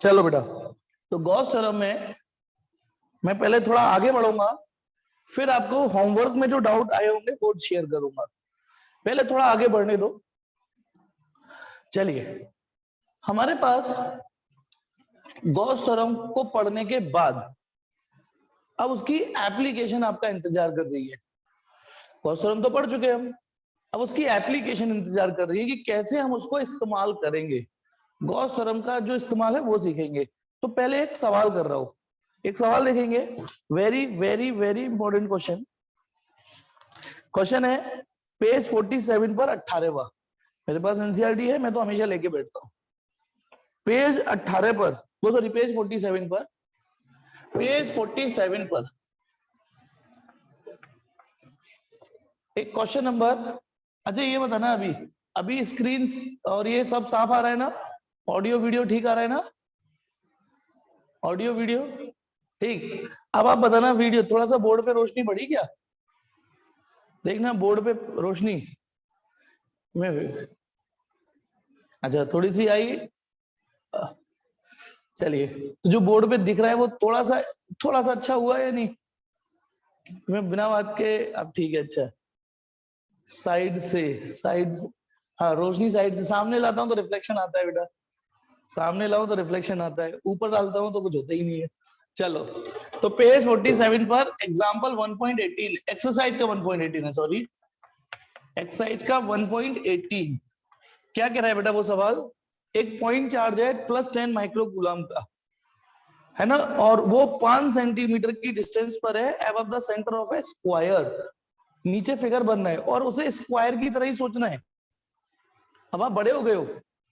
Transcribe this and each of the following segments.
चलो बेटा, तो गॉस थ्योरम में मैं पहले थोड़ा आगे बढ़ूंगा, फिर आपको होमवर्क में जो डाउट आए होंगे वो शेयर करूंगा। पहले थोड़ा आगे बढ़ने दो। चलिए, हमारे पास गॉस थ्योरम को पढ़ने के बाद अब उसकी एप्लीकेशन आपका इंतजार कर रही है। गॉस थ्योरम तो पढ़ चुके हैं हम, अब उसकी एप्लीकेशन इंतजार कर रही है कि कैसे हम उसको इस्तेमाल करेंगे। गॉस थ्योरम का जो इस्तेमाल है वो सीखेंगे। तो पहले एक सवाल कर रहा हूं, एक सवाल देखेंगे। Very very very important question. Question है पेज 47 पर 18वां। मेरे पास एनसीईआरटी है, मैं तो हमेशा लेके बैठता हूं। पेज 18 पर, वो सॉरी पेज 47 पर, पेज 47 पर एक क्वेश्चन नंबर। अच्छा ये बताना, अभी अभी स्क्रीन और ये सब साफ आ रहा है ना? ऑडियो वीडियो ठीक आ रहा है ना? ऑडियो वीडियो ठीक। अब आप बताना, वीडियो थोड़ा सा बोर्ड पे रोशनी बढ़ी क्या? देखना बोर्ड पे रोशनी में, अच्छा थोड़ी सी आई। चलिए, तो जो बोर्ड पे दिख रहा है वो थोड़ा सा अच्छा हुआ या नहीं? मैं बिना बात के, अब ठीक है। अच्छा, साइड से, साइड, हाँ रोशनी साइड से। सामने लाता हूँ तो रिफ्लेक्शन आता है बेटा, सामने लाऊं तो रिफ्लेक्शन आता है, ऊपर डालता हूं तो कुछ होता ही नहीं है। चलो, तो पेज 47 पर एग्जांपल 1.18, एक्सरसाइज का 1.18 है, सॉरी एक्सरसाइज का 1.18। क्या कह रहा है बेटा वो सवाल? एक पॉइंट चार्ज है +10 माइक्रो कूलम का, है ना, और वो 5 सेंटीमीटर की डिस्टेंस पर है above the centre of A square. नीचे फिगर बनना है और उसे स्क्वायर की तरह ही सोचना है। अब आप बड़े हो गए हो,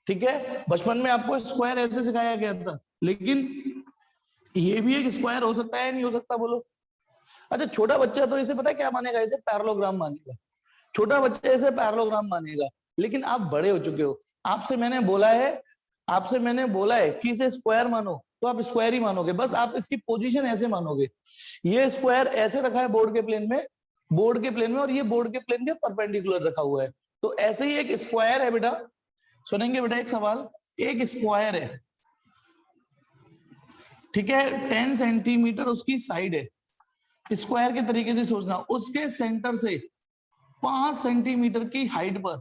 ठीक है, बचपन में आपको स्क्वायर ऐसे सिखाया गया था, लेकिन ये भी एक स्क्वायर हो सकता है, नहीं हो सकता बोलो? अच्छा, छोटा बच्चा तो इसे पता है क्या मानेगा? इसे पैरेललोग्राम मानेगा। छोटा बच्चा इसे पैरेललोग्राम मानेगा। लेकिन आप बड़े हो चुके हो, आपसे मैंने बोला है कि इसे स्क्वायर मानो, तो आप स्क्वायर ही मानोगे। बस आप इसकी पोजीशन ऐसे मानोगे। ये स्क्वायर ऐसे रखा है बोर्ड के प्लेन में, और ये बोर्ड के प्लेन के परपेंडिकुलर रखा हुआ है। तो ऐसे ही एक स्क्वायर है बेटा, सुनेंगे बेटा एक सवाल। एक स्क्वायर है, ठीक है, 10 सेंटीमीटर उसकी साइड है। स्क्वायर के तरीके से सोचना, उसके सेंटर से 5 सेंटीमीटर की हाइट पर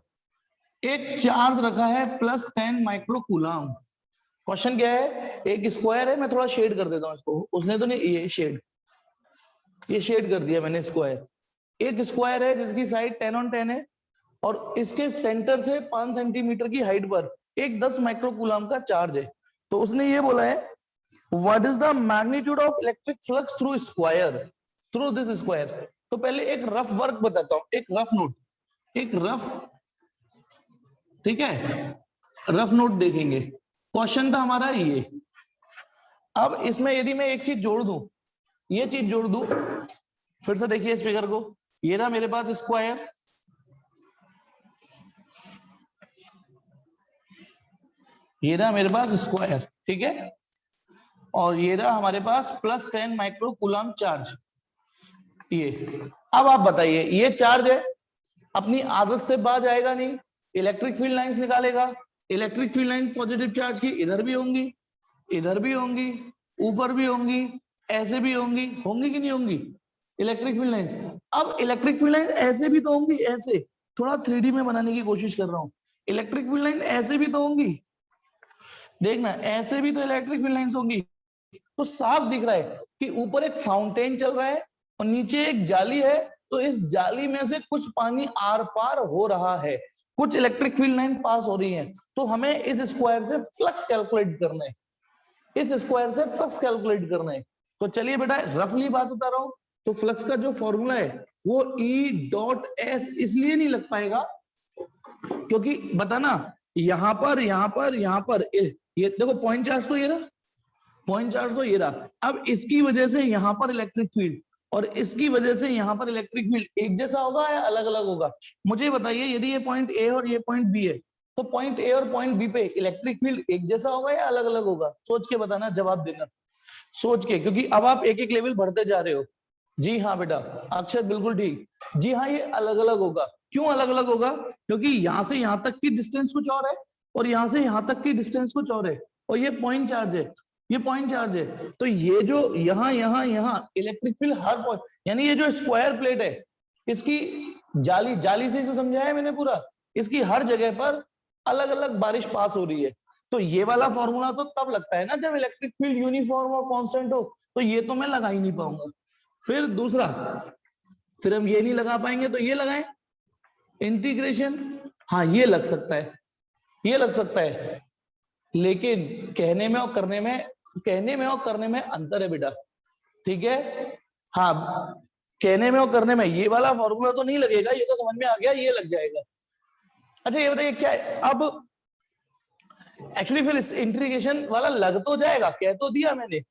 एक चार्ज रखा है +10 माइक्रो कूलम। क्वेश्चन क्या है? एक स्क्वायर है, मैं थोड़ा शेड कर देता हूं इसको, उसने तो नहीं, ये शेड कर दिया मैंने स्क्वायर। एक स्क्वायर है जिसकी साइड 10 है, और इसके सेंटर से 5 सेंटीमीटर की हाइट पर एक 10 माइक्रो कूलम का चार्ज है। तो उसने ये बोला है, what is the magnitude of electric flux through this square. तो पहले एक रफ वर्क बताता हूं, एक रफ नोट, ठीक है, रफ नोट देखेंगे। क्वेश्चन था हमारा ये। अब इसमें यदि मैं एक चीज जोड़ दूं, ये चीज जोड़ दूं, फिर से देखिए इस फिगर को, ये रहा मेरे पास स्क्वायर, ये रहा मेरे पास स्क्वायर, ठीक है, और ये रहा हमारे पास +10 माइक्रो कूलम चार्ज। ये अब आप बताइए, ये चार्ज है, अपनी आदत से बाज आएगा नहीं, इलेक्ट्रिक फील्ड लाइंस निकालेगा। Electric field line positive charge की इधर भी होंगी, इधर भी होंगी, ऊपर भी होंगी, ऐसे भी होंगी कि नहीं होंगी इलेक्ट्रिक फील्ड लाइंस? अब इलेक्ट्रिक फील्ड लाइन ऐसे भी तो होंगी, ऐसे, थोड़ा 3D में बनाने की कोशिश कर रहा हूं। इलेक्ट्रिक फील्ड लाइन ऐसे भी तो होंगी, देखना, ऐसे भी तो इलेक्ट्रिक फील्ड लाइंस होंगी। तो साफ दिख रहा है कि ऊपर एक फाउंटेन चल रहा है और नीचे एक जाली है, तो इस जाली में से कुछ पानी आर पार हो रहा है, कुछ इलेक्ट्रिक फील्ड लाइन पास हो रही है। तो हमें इस स्क्वायर से फ्लक्स कैलकुलेट करना है, तो चलिए बेटा रफली बात बता रहा हूं। तो फ्लक्स का जो फॉर्मूला है वो E.S इसलिए नहीं लग पाएगा क्योंकि बताना, यहां पर ये देखो पॉइंट चार्ज तो ये रहा, अब इसकी वजह से यहां पर इलेक्ट्रिक फील्ड और इसकी वजह से यहां पर इलेक्ट्रिक फील्ड एक जैसा होगा या अलग अलग होगा? मुझे बताइए, यदि ये पॉइंट ए और ये पॉइंट बी है, तो पॉइंट ए और पॉइंट बी पे इलेक्ट्रिक फील्ड एक जैसा होगा या अलग अलग होगा? सोच के बताना, जवाब देना सोच के, क्योंकि अब आप एक एक लेवल बढ़ते जा रहे हो। जी हाँ बेटा, अक्षर बिल्कुल ठीक, जी हाँ, ये अलग अलग होगा। क्यों अलग अलग होगा? क्योंकि यहां से यहां तक की डिस्टेंस कुछ और है और यहां से यहां तक की डिस्टेंस कुछ और है। और ये पॉइंट चार्ज है, ये पॉइंट चार्ज है। तो ये जो यहाँ यहाँ यहाँ इलेक्ट्रिक फील्ड हर पॉइंट, यानी ये जो स्क्वायर प्लेट है इसकी जाली, जाली से इसे समझाया मैंने पूरा, इसकी हर जगह पर अलग अलग बारिश पास हो रही है। तो ये वाला फॉर्मूला तो तब लगता है ना जब इलेक्ट्रिक फील्ड यूनिफॉर्म और कांस्टेंट हो, तो ये तो मैं लगा ही नहीं पाऊंगा। फिर दूसरा, फिर हम ये नहीं लगा पाएंगे तो ये लगाएं इंटीग्रेशन, हाँ ये लग सकता है, ये लग सकता है, लेकिन कहने में और करने में, कहने में और करने में अंतर है बेटा, ठीक है। हाँ, कहने में और करने में ये वाला फॉर्मूला तो नहीं लगेगा, ये तो समझ में आ गया, ये लग जाएगा। अच्छा ये बताइए क्या है अब, एक्चुअली फिर इस इंटीग्रेशन वाला लग तो जाएगा, कह तो दिया मैंने,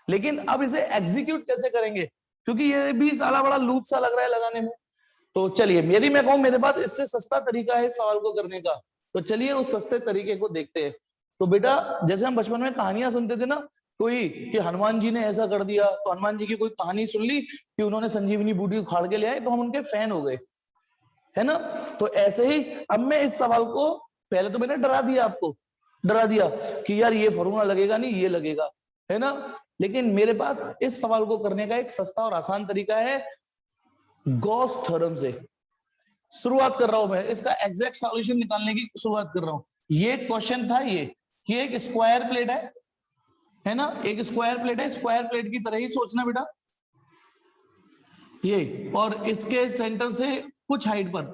लेकिन अब इसे एग्जीक्यूट कैसे करेंगे, क्योंकि ये भी साला बड़ा लूप सा लग रहा है लगाने में। तो चलिए, यदि मैं कहूं मेरे पास इससे सस्ता तरीका है इस सवाल को करने का, तो चलिए उस सस्ते तरीके को देखते हैं। तो बेटा जैसे हम बचपन में कहानियां सुनते थे ना, कोई कि हनुमान जी ने ऐसा कर दिया, तो हनुमान जी की कोई कहानी सुन ली कि उन्होंने संजीवनी बूटी उखाड़ के ले आए, तो हम उनके फैन हो गए, है ना। तो ऐसे ही अब मैं इस सवाल को, पहले तो मैंने डरा दिया आपको, डरा दिया कि यार ये फॉर्मूला लगेगा नहीं, ये लगेगा, है ना। लेकिन मेरे पास इस सवाल को करने का एक सस्ता और आसान तरीका है, गॉस थ्योरम से शुरुआत कर रहा हूं मैं, इसका एग्जैक्ट सॉल्यूशन निकालने की शुरुआत कर रहा हूं। ये क्वेश्चन था ये कि एक स्क्वायर प्लेट है ना, एक स्क्वायर प्लेट है, स्क्वायर प्लेट की तरह ही सोचना बेटा ये, और इसके सेंटर से कुछ हाइट पर,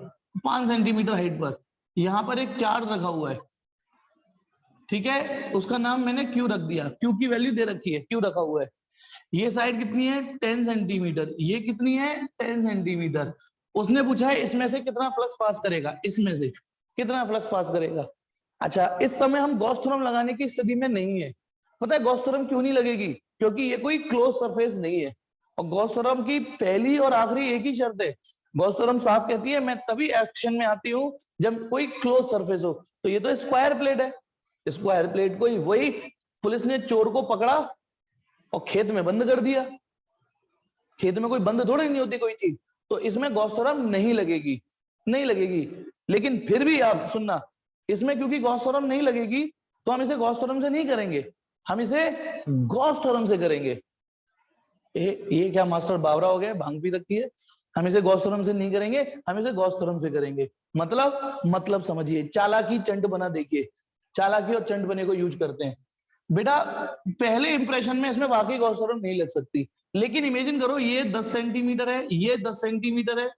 5 सेंटीमीटर हाइट पर यहां पर एक चार्ज रखा हुआ है, ठीक है, उसका नाम मैंने क्यू रख दिया, क्यू की वैल्यू दे रखी है, क्यू रखा हुआ है। ये साइड कितनी है 10 सेंटीमीटर, ये कितनी है 10 सेंटीमीटर। उसने पूछा है इसमें से कितना फ्लक्स पास करेगा, इसमें से कितना फ्लक्स पास करेगा। अच्छा इस समय हम गॉस थ्योरम लगाने की स्थिति में नहीं है। पता है गॉस थ्योरम क्यों नहीं लगेगी, क्योंकि ये कोई क्लोज सरफेस नहीं है, और गॉस थ्योरम की पहली और आखिरी एक ही शर्त है, गॉस थ्योरम साफ कहती है मैं तभी एक्शन में आती हूँ जब कोई क्लोज सरफेस हो। तो ये तो स्क्वायर प्लेट है, स्क्वायर प्लेट को ही वही पुलिस ने चोर को पकड़ा और खेत में बंद कर दिया, खेत में कोई बंद थोड़ी नहीं होती कोई चीज, तो इसमें गॉस थ्योरम नहीं लगेगी, नहीं लगेगी। लेकिन फिर भी आप सुनना, इसमें क्योंकि गॉस थ्योरम नहीं लगेगी तो हम इसे गॉस थ्योरम से नहीं करेंगे, हम इसे गॉस थ्योरम से करेंगे। ये क्या मास्टर बावरा हो गया, भांग पी रखी है। हम इसे गॉस थ्योरम से नहीं करेंगे, हम इसे गॉस थ्योरम से करेंगे। मतलब समझिए, चालाकी चंट बना देखिए, चालाकी और चंट बने को यूज करते हैं बेटा। पहले इंप्रेशन में इसमें वाकई गॉस थ्योरम नहीं लग सकती, लेकिन इमेजिन करो ये 10 सेंटीमीटर है, ये 10 सेंटीमीटर है,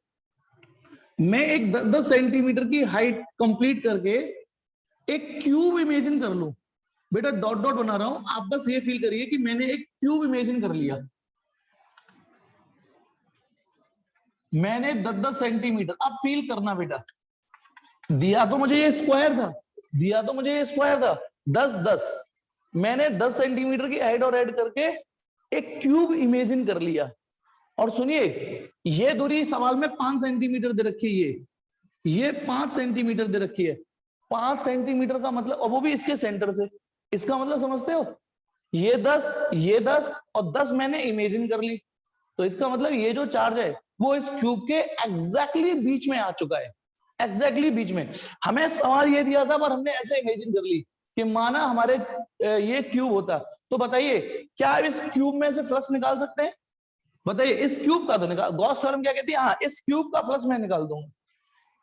मैं एक 10 सेंटीमीटर की हाइट कंप्लीट करके एक क्यूब इमेजिन कर लूं बेटा, डॉट डॉट बना रहा हूं, आप बस ये फील करिए कि मैंने एक क्यूब इमेजिन कर लिया, मैंने 10-10 सेंटीमीटर। अब फील करना बेटा, दिया तो मुझे ये स्क्वायर था, दिया तो मुझे ये स्क्वायर था 10-10, मैंने 10 सेंटीमीटर की हाइट और ऐड करके एक क्यूब इमेजिन कर लिया। और सुनिए ये दूरी सवाल में 5 सेंटीमीटर दे रखी है, ये 5 सेंटीमीटर दे रखी है। 5 सेंटीमीटर का मतलब, और वो भी इसके सेंटर से, इसका मतलब समझते हो, ये 10 और 10 मैंने इमेजिन कर ली, तो इसका मतलब ये जो चार्ज है वो इस क्यूब के एग्जैक्टली बीच में आ चुका है, एग्जैक्टली बीच में। हमें सवाल ये दिया था पर हमने ऐसे इमेजिन कर ली कि माना हमारे ये क्यूब होता, तो बताइए क्या इस क्यूब में से फ्लक्स निकाल सकते हैं, बताइए। इस क्यूब का तो निकाल, गॉस थ्योरम क्या कहती है, हाँ इस क्यूब का फ्लक्स मैं निकाल दूंगा,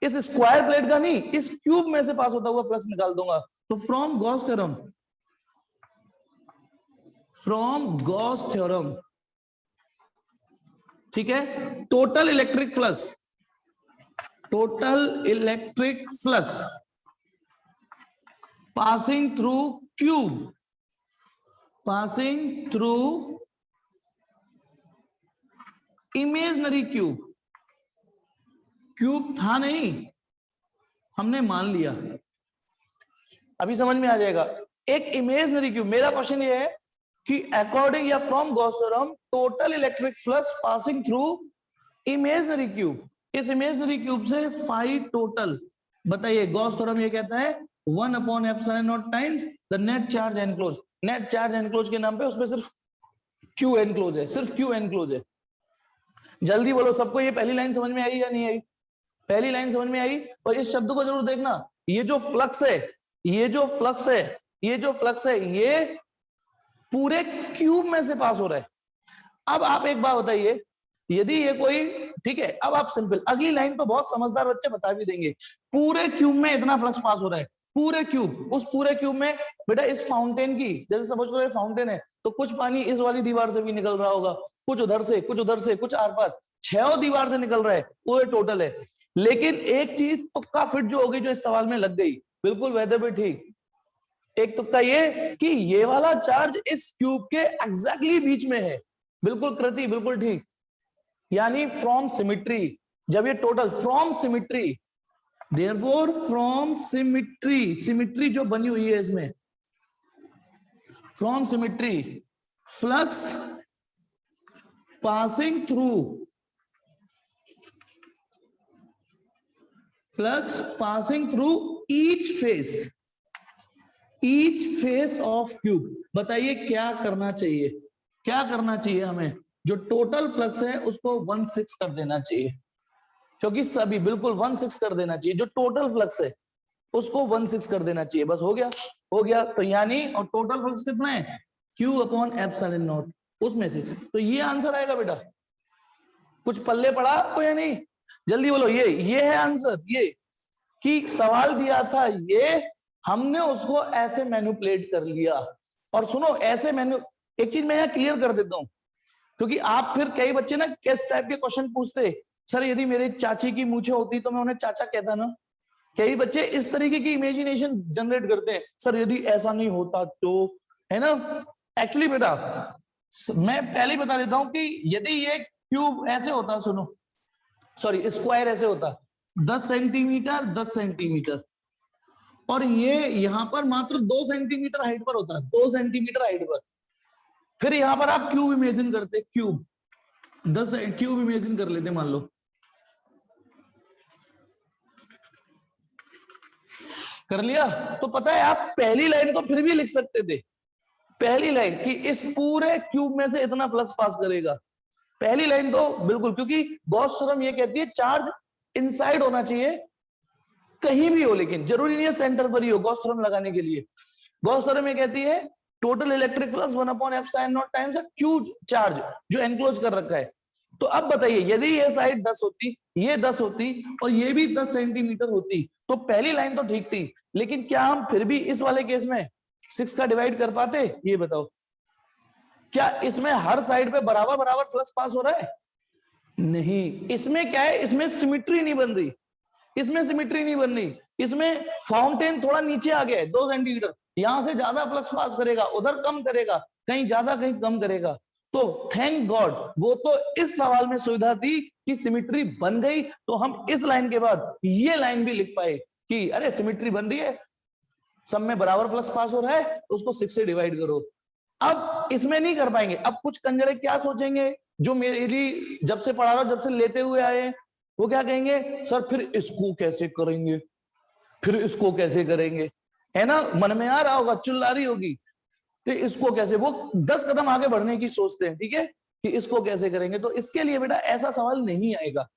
इस स्क्वायर प्लेट का नहीं, इस क्यूब में से पास होता हुआ फ्लक्स निकाल दूंगा। तो from Gauss theorem, from Gauss theorem, ठीक है, total electric flux, total electric flux passing through cube, passing through imaginary cube, cube था नहीं, हमने मान लिया, अभी समझ में आ जाएगा, एक इमेजिनरी क्यूब। मेरा क्वेश्चन ये है कि अकॉर्डिंग या from Gauss theorem total electric flux passing through imaginary cube, इस इमेजिनरी क्यूब से फाई टोटल, बताइए गॉस थ्योरम ये कहता है 1/ε0 times the net charge enclose, net charge enclose के नाम पे उसमें सिर्फ क्यू एनक्लोज है, सिर्फ क्यू एनक्लोज है। जल्दी बोलो सबको ये पहली लाइन समझ में आई या नहीं आई, पहली लाइन समझ में आई। और इस शब्द को जरूर देखना, ये जो फ्लक्स है, ये जो फ्लक्स है ये जो फ्लक्स है ये पूरे क्यूब में से पास हो रहा है। अब आप एक बात बताइए, यदि ये कोई, ठीक है, अब आप सिंपल अगली लाइन तो बहुत समझदार बच्चे बता भी देंगे, पूरे क्यूब में इतना फ्लक्स पास हो रहा है, पूरे क्यूब, उस पूरे क्यूब में बेटा इस फाउंटेन की, जैसे समझ लो ये फाउंटेन है तो कुछ पानी इस वाली दीवार से भी निकल रहा होगा, कुछ उधर से, कुछ उधर से, कुछ आर पार, 6 दीवार से निकल रहा है, वो टोटल है। लेकिन एक चीज तुक्का फिट जो होगी, जो इस सवाल में लग गई, बिल्कुल वैसे भी ठीक, एक तुक्का ये कि ये वाला चार्ज इस क्यूब के एग्जैक्टली बीच में है, बिल्कुल कृति, बिल्कुल ठीक, यानी फ्रॉम सिमिट्री, जब ये total from symmetry, therefore from symmetry, symmetry जो बनी हुई है इसमें, from symmetry flux passing through, flux passing through each face of cube. बताइए क्या करना चाहिए, क्या करना चाहिए हमें, जो टोटल फ्लक्स है उसको 1/6 कर देना चाहिए, क्योंकि सभी बिल्कुल 1/6 कर देना चाहिए, जो टोटल फ्लक्स है उसको 1/6 कर देना चाहिए, बस हो गया, हो गया। तो यानी और टोटल फ्लक्स कितना है, Q/ε0, उसमें 6, तो ये आंसर आएगा बेटा। कुछ पल्ले पड़ा आपको या नहीं, जल्दी बोलो, ये है आंसर, ये कि सवाल दिया था ये, हमने उसको ऐसे मैनिपुलेट कर लिया। और सुनो ऐसे एक चीज मैं यहाँ क्लियर कर देता हूँ, क्योंकि आप फिर कई बच्चे ना किस टाइप के क्वेश्चन पूछते, सर यदि मेरी चाची की मूछें होती तो मैं उन्हें चाचा कहता ना, कई बच्चे इस तरीके की इमेजिनेशन जनरेट करते हैं, सर यदि ऐसा नहीं होता तो, है ना। एक्चुअली बेटा मैं पहले ही बता देता हूं कि यदि ये क्यूब ऐसे होता, सुनो सॉरी स्क्वायर ऐसे होता 10 सेंटीमीटर 10 सेंटीमीटर, और ये यहां पर मात्र 2 सेंटीमीटर हाइट पर होता, 2 सेंटीमीटर हाइट पर, फिर यहां पर आप क्यूब इमेजिन करते, क्यूब 10 क्यूब इमेजिन कर लेते मान लो, कर लिया, तो पता है आप पहली लाइन को फिर भी लिख सकते थे, पहली लाइन कि इस पूरे क्यूब में से इतना फ्लक्स पास करेगा, पहली लाइन तो बिल्कुल, क्योंकि गॉस थ्योरम ये कहती है चार्ज इनसाइड होना चाहिए, कहीं भी हो, लेकिन जरूरी नहीं है सेंटर पर ही हो गॉस थ्योरम लगाने के लिए। गॉस थ्योरम ये कहती है total electric flux 1/f(sin0) times Q charge जो एनक्लोज कर रखा है। तो अब बताइए यदि ये साइड 10 होती, ये 10 होती और ये भी 10 सेंटीमीटर होती, तो पहली लाइन तो ठीक थी, लेकिन क्या हम फिर भी इस वाले केस में 6 का डिवाइड कर पाते, ये बताओ। क्या इसमें हर साइड पे बराबर बराबर फ्लक्स पास हो रहा है, नहीं, इसमें क्या है, इसमें सिमिट्री नहीं बन रही, इसमें सिमिट्री नहीं बन रही, इसमें फाउंटेन थोड़ा नीचे आ गया है 2 सेंटीमीटर, यहां से ज्यादा फ्लक्स पास करेगा, उधर कम करेगा, कहीं ज्यादा कहीं कम करेगा। तो थैंक गॉड वो तो इस सवाल में सुविधा थी कि सिमिट्री बन गई, तो हम इस लाइन के बाद ये लाइन भी लिख पाए कि अरे सिमिट्री बन रही है, सब में बराबर फ्लक्स पास हो रहा है, उसको 6 से डिवाइड करो। अब इसमें नहीं कर पाएंगे, अब कुछ कंजरे क्या सोचेंगे, जो मेरी जब से पढ़ा रहा हूं, जब से लेते हुए आए, वो क्या कहेंगे, सर फिर इसको कैसे करेंगे, फिर इसको कैसे करेंगे, है ना, मन में आ रहा होगा, चिल्ला रही होगी, तो इसको कैसे, वो 10 कदम आगे बढ़ने की सोचते हैं, ठीक है, कि इसको कैसे करेंगे। तो इसके लिए बेटा ऐसा सवाल नहीं आएगा,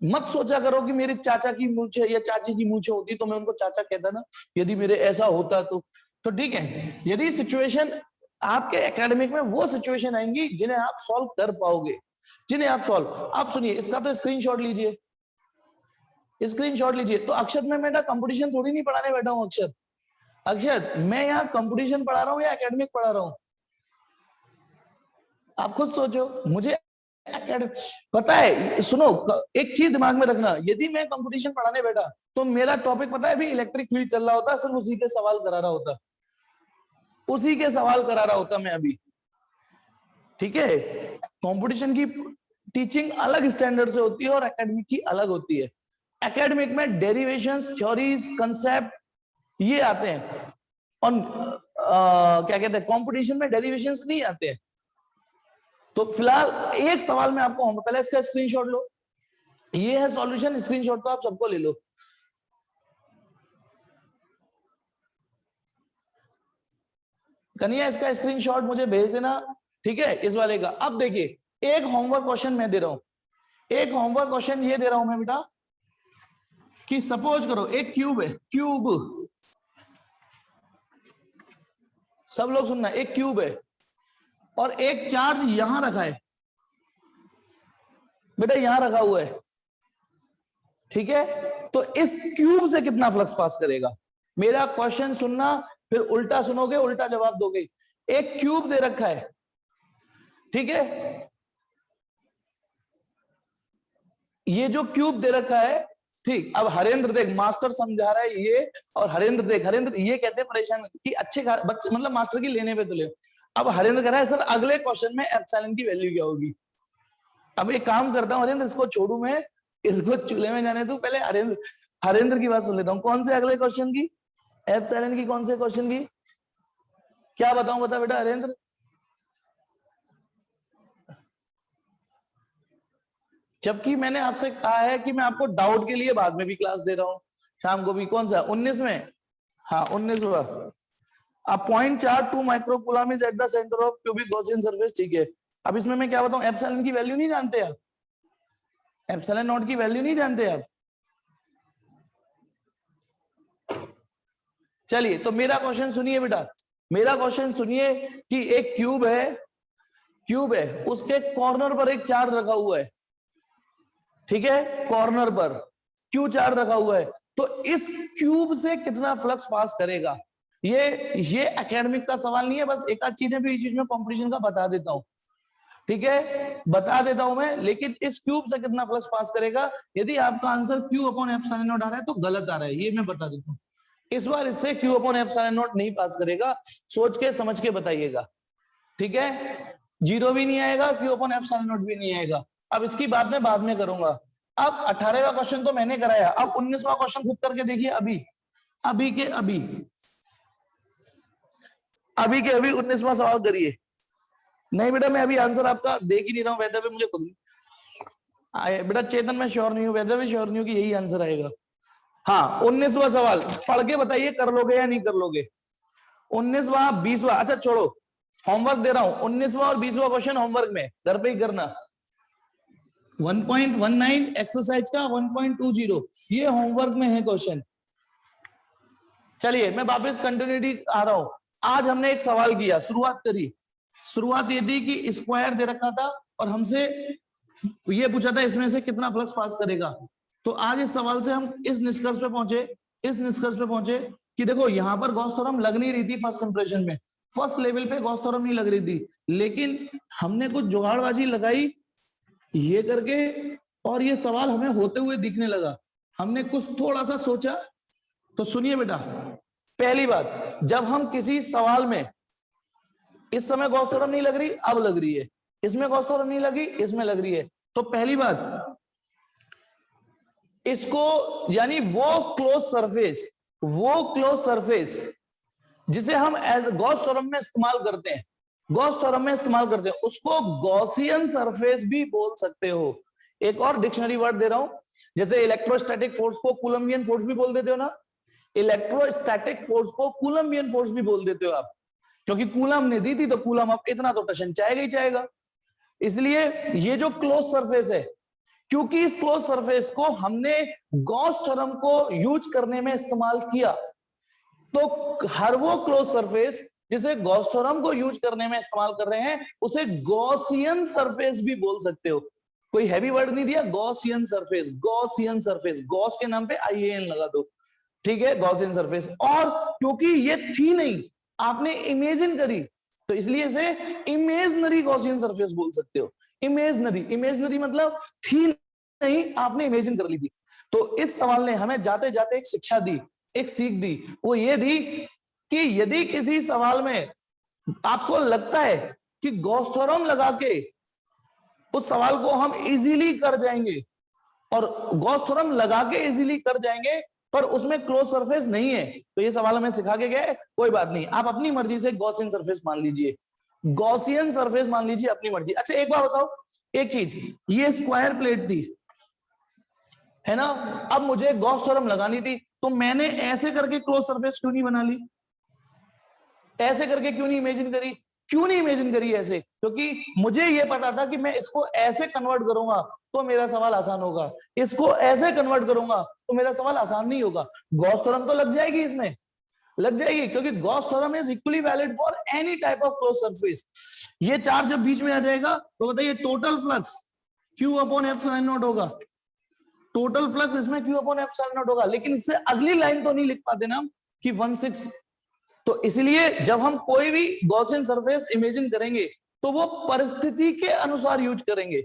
मत सोचा करो कि मेरे चाचा की मूछे या चाची की मूछे होती तो मैं उनको चाचा कहता ना, यदि मेरे ऐसा होता तो ठीक है। यदि सिचुएशन आपके एकेडमिक में वो सिचुएशन आएंगी जिन्हें आप सॉल्व कर पाओगे, जिन्हें आप सॉल्व, आप सुनिए इसका तो स्क्रीनशॉट लीजिए, स्क्रीनशॉट लीजिए। तो अक्षत में बेटा कंपटीशन थोड़ी नहीं पढ़ाने बैठा हूं, अक्षत, अक्षत मैं यहाँ कंपटीशन पढ़ा रहा हूँ या एकेडमिक पढ़ा रहा हूँ, आप खुद सोचो। मुझे पता है, सुनो एक चीज दिमाग में रखना, यदि मैं कंपटीशन पढ़ाने बैठा तो मेरा टॉपिक पता है भी इलेक्ट्रिक फील्ड चल रहा होता, सिर्फ उसी के सवाल करा रहा होता, उसी के सवाल करा रहा होता मैं अभी, ठीक है। कंपटीशन की टीचिंग अलग स्टैंडर्ड से होती है और एकेडमिक की अलग होती है। एकेडमिक में डेरिवेशंस, थ्योरीज, कंसेप्ट ये आते हैं, और क्या कहते हैं कंपटीशन में डेरिवेशंस नहीं आते हैं। तो फिलहाल एक सवाल में आपको, पहले इसका स्क्रीनशॉट लो, ये है सॉल्यूशन, स्क्रीनशॉट तो आप सबको ले लो। कन्हैया इसका स्क्रीनशॉट मुझे भेज देना, ठीक है, इस वाले का। अब देखिए एक होमवर्क क्वेश्चन मैं दे रहा हूं, एक होमवर्क क्वेश्चन ये दे रहा हूं मैं बेटा कि सपोज करो एक क्यूब है, क्यूब सब लोग सुनना, एक क्यूब है और एक चार्ज यहां रखा है बेटा, यहां रखा हुआ है, ठीक है। तो इस क्यूब से कितना फ्लक्स पास करेगा? मेरा क्वेश्चन सुनना, फिर उल्टा सुनोगे, उल्टा जवाब दोगे। एक क्यूब दे रखा है, ठीक है, ये जो क्यूब दे रखा है, ठीक। अब हरेंद्र देख, मास्टर समझा रहा है ये, और हरेंद्र देख, हरेंद्र ये कहते हैं परेशान कि अच्छे बच्चे मतलब मास्टर की लेने पे तो ले। अब हरेंद्र कह रहा है सर अगले क्वेश्चन में एप्सिलॉन की वैल्यू क्या होगी। अब एक काम करता हूँ हरेंद्र, इसको छोड़ू मैं, इसको चूल्हे में जाने दूं, पहले हरेंद्र की बात सुन लेता हूँ। कौन से अगले क्वेश्चन की, एप्सिलॉन की कौन से क्वेश्चन की, क्या बताऊं, बता बेटा हरेंद्र। जबकि मैंने आपसे कहा है कि मैं आपको डाउट के लिए बाद में भी क्लास दे रहा हूं, शाम को भी। कौन सा 19 में, हाँ 19वां। अब 0.42 microcoulomb is at the centre of cubic Gaussian surface, ठीक है। अब इसमें मैं क्या बताऊं, एप्सिलॉन की वैल्यू नहीं जानते आप, एप्सिलॉन नॉट की वैल्यू नहीं जानते आप। चलिए तो मेरा क्वेश्चन सुनिए बेटा, मेरा क्वेश्चन सुनिए कि एक क्यूब है, उसके कॉर्नर पर एक चार्ज रखा हुआ है, ठीक है, कॉर्नर पर क्यू चार्ज रखा हुआ है। तो इस क्यूब से कितना फ्लक्स पास करेगा? ये एकेडमिक का सवाल नहीं है, बस एक आध चीजें भी चीज में कॉम्पिटिशन का बता देता हूं, ठीक है, बता देता हूं मैं। लेकिन इस क्यूब से कितना फ्लक्स पास करेगा, यदि आपका answer q upon epsilon not आ रहा है तो गलत आ रहा है, ये मैं बता देता हूँ। इस बार इससे क्यू अपॉन एप्सिलॉन नॉट नहीं पास करेगा, सोच के समझ के बताइएगा, ठीक है। जीरो भी नहीं आएगा, क्यू अपॉन एप्सिलॉन नॉट भी नहीं आएगा। अब इसकी बात मैं बाद में करूंगा। अब 18वां क्वेश्चन तो मैंने कराया, अब 19वां क्वेश्चन खुद करके देखिए। अभी के अभी 19वां सवाल करिए। नहीं बेटा मैं अभी आंसर आपका देख ही नहीं रहा हूं, वैसे भी मुझे खुद बेटा चेतन मैं श्योर नहीं हूं, वैसे भी श्योर नहीं हूं कि यही आंसर आएगा। हाँ 19वां सवाल पढ़ के बताइए, कर लोगे या नहीं कर लोगे। 19वां 20वां, अच्छा छोड़ो, होमवर्क दे रहा हूं। 19वां और 20वां क्वेश्चन होमवर्क में घर पे ही करना। 1.19 एक्सरसाइज का 1.20 ये होमवर्क में है क्वेश्चन। चलिए मैं वापस कंटिन्यूटी आ रहा हूं। आज हमने एक सवाल किया, शुरुआत ये थी कि स्क्वायर दे रखा था और हमसे ये पूछा था इसमें से कितना फ्लक्स पास करेगा। तो आज इस सवाल से हम इस निष्कर्ष पे पहुंचे कि देखो यहां पर गॉस थ्योरम लग नहीं रही थी फर्स्ट इंप्रेशन में, फर्स्ट लेवल पे गॉस थ्योरम नहीं लग रही थी, लेकिन हमने कुछ जुगाड़बाजी लगाई ये करके और ये सवाल हमें होते हुए दिखने लगा। हमने कुछ थोड़ा सा सोचा, तो सुनिए बेटा, पहली बात, जब हम किसी सवाल में, इस समय गॉस थ्योरम नहीं लग रही, अब लग रही है, इसमें गॉस थ्योरम नहीं लगी, इसमें लग रही है, तो पहली बात इसको यानी वो क्लोज सरफेस जिसे हम एज गॉस थ्योरम में इस्तेमाल करते हैं, उसको गॉसियन सरफेस भी बोल सकते हो। एक और डिक्शनरी वर्ड दे रहा हूं, जैसे इलेक्ट्रोस्टैटिक फोर्स को कूलम्बियन फोर्स भी बोल देते हो ना, इलेक्ट्रोस्टैटिक फोर्स को कूलम्बियन फोर्स भी बोल देते हो आप, क्योंकि कूलम ने दी थी तो कूलम अब इतना तो टशन चाहेगा ही चाहेगा। इसलिए ये जो क्लोज सरफेस है, क्योंकि इस क्लोज सरफेस को हमने गॉस थ्योरम को यूज करने में इस्तेमाल किया, तो हर वो क्लोज सरफेस जिसे गॉस थ्योरम को यूज करने में इस्तेमाल कर रहे हैं उसे गॉसियन सरफेस भी बोल सकते हो। कोई हैवी वर्ड नहीं दिया, गॉसियन सरफेस, गॉस के नाम पे IAN लगा दो, ठीक है, गॉसियन सरफेस। और क्योंकि ये थी नहीं, आपने इमेजिन करी, तो इसलिए इसे इमेजनरी गॉसियन सरफेस बोल सकते हो। इमेजनरी मतलब थी नहीं, आपने इमेजिन कर ली थी। तो इस सवाल ने हमें जाते जाते एक शिक्षा दी, एक सीख दी, वो ये दी कि यदि किसी सवाल में आपको लगता है कि गॉस थ्योरम लगा के उस सवाल को हम इजीली कर जाएंगे, और गॉस थ्योरम लगा के इजीली कर जाएंगे पर उसमें क्लोज सरफेस नहीं है, तो ये सवाल हमें सिखा के गए, कोई बात नहीं, आप अपनी मर्जी से गॉसियन सरफेस मान लीजिए, अपनी मर्जी। अच्छा एक बात बताओ, एक चीज, ये स्क्वायर प्लेट थी है ना, अब मुझे गॉस थ्योरम लगानी थी, तो मैंने ऐसे करके क्लोज सरफेस क्यों नहीं बना ली, ऐसे करके क्यों नहीं इमेजिन करी ऐसे, क्योंकि मुझे ये पता था कि मैं इसको ऐसे कन्वर्ट करूंगा तो मेरा सवाल आसान होगा, इसको ऐसे कन्वर्ट करूंगा तो मेरा सवाल आसान नहीं होगा। गॉस थ्योरम तो लग जाएगी इसमें, लग जाएगी, क्योंकि Gauss theorem is equally valid for any type of close surface. ये चार्ज जब बीच में आ जाएगा तो बताइए total flux Q upon epsilon not होगा, टोटल फ्लक्स इसमें Q अपॉन एप्सिलॉन नॉट होगा। लेकिन इससे अगली लाइन तो नहीं लिख पाते ना हम कि 1/6। तो इसलिए जब हम कोई भी गॉसियन सरफेस इमेजिन करेंगे तो वो परिस्थिति के अनुसार यूज करेंगे।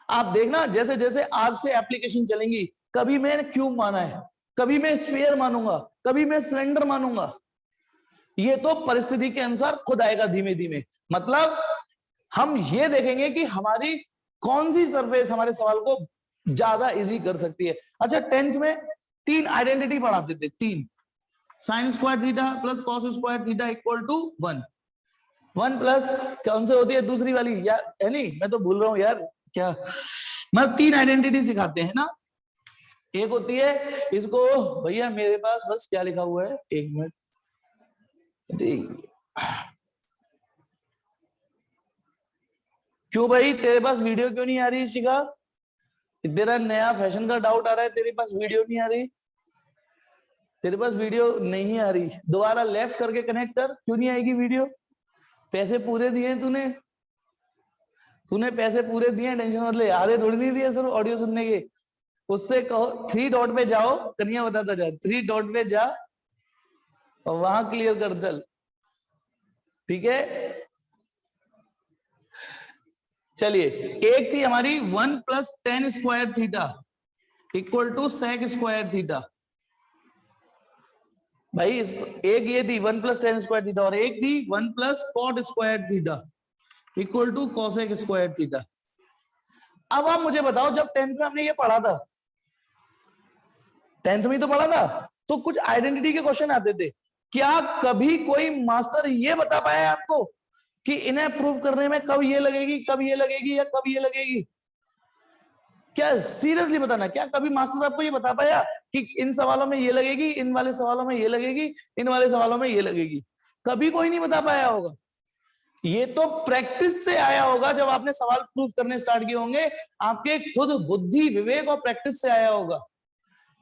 आप देखना जैसे जैसे आज से एप्लीकेशन चलेंगी, कभी मैं क्यूब माना है, कभी मैं स्फीयर मानूंगा, कभी मैं सिलेंडर मानूंगा, ये तो परिस्थिति के अनुसार खुद आएगा धीमे धीमे। मतलब हम ये देखेंगे कि हमारी कौन सी सरफेस हमारे सवाल को ज्यादा इजी कर सकती है। अच्छा 10th में 3 आइडेंटिटी पढ़ाते थे, 3 sine square theta plus cos square theta equal to 1, 1 plus कौन से होती है दूसरी वाली यार, है नहीं मैं तो भूल रहा हूं यार क्या, मतलब 3 आइडेंटिटी सिखाते हैं ना। एक होती है इसको, भैया मेरे पास बस क्या लिखा हुआ है, 1 मिनट, क्यों भाई तेरे पास वीडियो क्यों नहीं आ रही शिखा? तेरा नया फैशन का डाउट आ रहा है, तेरे पास वीडियो नहीं आ रही, तेरे पास वीडियो नहीं आ रही, दोबारा लेफ्ट करके कनेक्ट कर, क्यों नहीं आएगी वीडियो? पैसे पूरे दिए तूने, तूने पैसे पूरे दिए, टेंशन मत ले, आधे थोड़ी नहीं दिए सिर्फ ऑडियो सुनने के। उससे कहो 3 डॉट पे जाओ, कन्या बताता जा, 3 डॉट पे जा और वहां क्लियर कर चल, ठीक है। चलिए एक थी हमारी 1 plus tan square theta equal to sec square theta. भाई एक ये थी 1 प्लस टेन स्क्वायर थीटा और एक थी 1 plus cot square theta equal to cosec square theta. अब आप मुझे बताओ जब 10th में हमने ये पढ़ा था, 10th में तो पढ़ा था, तो कुछ आइडेंटिटी के क्वेश्चन आते थे, क्या कभी कोई मास्टर ये बता पाया आपको कि इन्हें प्रूव करने में कब ये लगेगी, कब ये लगेगी या कब ये लगेगी? क्या सीरियसली बताना, क्या कभी मास्टर आपको ये बता पाया कि इन सवालों में ये लगेगी, इन वाले सवालों में ये लगेगी, इन वाले सवालों में ये लगेगी? कभी कोई नहीं बता पाया होगा। ये तो प्रैक्टिस से आया होगा, जब आपने सवाल प्रूफ करने स्टार्ट किए होंगे, आपके खुद बुद्धि विवेक और प्रैक्टिस से आया होगा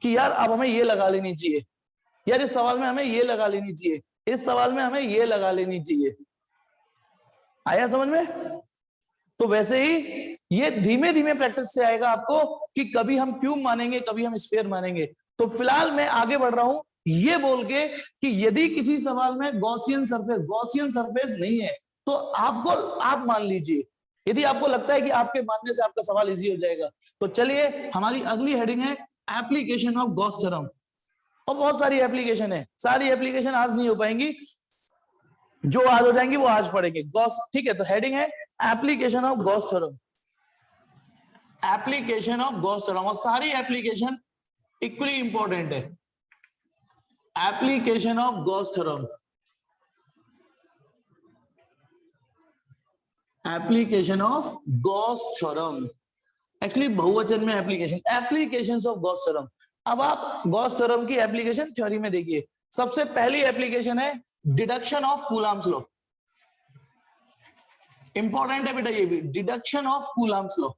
कि यार अब हमें ये लगा लेनी चाहिए, यार इस सवाल में हमें ये लगा लेनी चाहिए, इस सवाल में हमें ये लगा लेनी चाहिए। आया समझ में? तो वैसे ही ये धीमे धीमे प्रैक्टिस से आएगा आपको कि कभी हम क्यूब मानेंगे, कभी हम स्फीयर मानेंगे। तो फिलहाल मैं आगे बढ़ रहा हूं ये बोल के कि यदि किसी सवाल में गॉसियन सरफेस नहीं है तो आपको आप मान लीजिए, यदि आपको लगता है कि आपके मानने से आपका सवाल इजी हो जाएगा। तो चलिए हमारी अगली हेडिंग है एप्लीकेशन ऑफ गॉस थ्योरम। और बहुत सारी एप्लीकेशन है, सारी एप्लीकेशन आज नहीं हो पाएंगी, जो आज हो जाएंगी वो आज पढ़ेंगे गॉस, ठीक है। तो हेडिंग है application of Gauss theorem, application of Gauss theorem. और सारी एप्लीकेशन इक्वली इंपॉर्टेंट है। Application of Gauss theorem, application of Gauss theorem, actually बहुवचन में एप्लीकेशंस ऑफ गॉस थ्योरम। अब आप गॉस थ्योरम की एप्लीकेशन थ्योरी में देखिए, सबसे पहली एप्लीकेशन है deduction of Coulomb's law. Important है बेटा ये भी, deduction of Coulomb's law.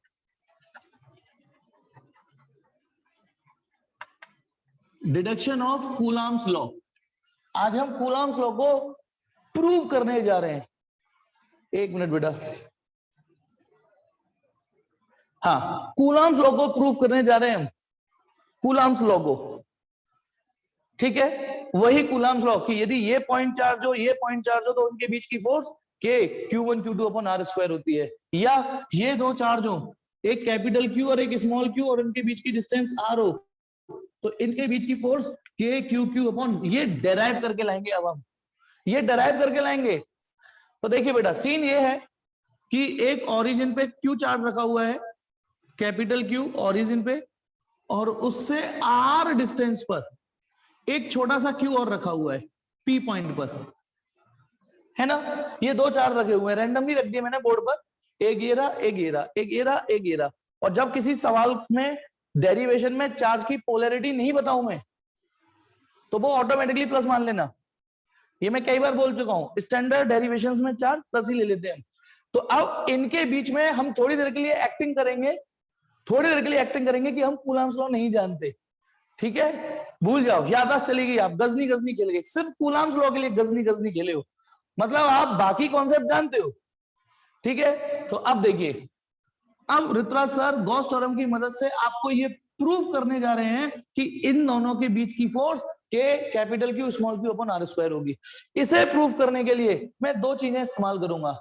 Deduction of Coulomb's law, आज हम कूलम्ब्स लॉ को प्रूव करने जा रहे हैं। एक मिनट बेटा, हाँ कूलम्ब्स लॉ को प्रूव करने जा रहे हैं हम, कूलम्ब्स लॉ को, ठीक है। वही कूलम्ब्स लॉ कि यदि ये पॉइंट चार्ज हो, ये पॉइंट चार्ज हो, तो उनके बीच की force K Q1 Q2 upon R square होती है। या ये दो चार्ज हो, एक कैपिटल Q और एक स्मॉल q, और उनके बीच की डिस्टेंस R हो, तो इनके बीच की force K Q Q upon, ये डेराइव करके लाएंगे। अब हम ये डेराइव करके लाएंगे। तो देखिए बेटा सीन ये है कि एक ओरिजिन पे Q चार्ज रखा हुआ है, कैपिटल Q ओरिजिन पे, और उससे R डिस्टेंस पर एक छोटा सा Q और रखा हुआ है P पॉइंट पर, है ना। ये दो चार्ज रखे हुए हैं, रैंडमली रख दिए मैंने बोर्ड पर, एक ये रहा, एक ये रहा, एक ये रहा, एक ये रहा। और जब किसी सवाल में डेरिवेशन में चार्ज की पोलैरिटी नहीं बताऊं मैं, तो वो ऑटोमेटिकली प्लस मान लेना। ये मैं कई बार बोल चुका हूं, स्टैंडर्ड डेरिवेशंस में चार्ज प्लस ही ले लेते हैं। तो अब इनके बीच में हम थोड़ी देर के लिए एक्टिंग करेंगे, थोड़ी देर के लिए एक्टिंग करेंगे कि हम कूलम्ब्स लॉ नहीं जानते। ठीक है, भूल जाओ, याददाश्त चली गई, आप गजनी गजनी खेल गए, सिर्फ कूलाम्स लॉ के लिए गजनी गजनी खेले हो, मतलब आप बाकी कॉन्सेप्ट जानते हो। ठीक है, तो अब देखिए, अब ऋतुराज सर गॉस थ्योरम की मदद से आपको ये प्रूव करने जा रहे हैं कि इन दोनों के बीच की फोर्स के capital q small q upon r square होगी। इसे प्रूव करने के लिए मैं दो चीजें इस्तेमाल करूंगा।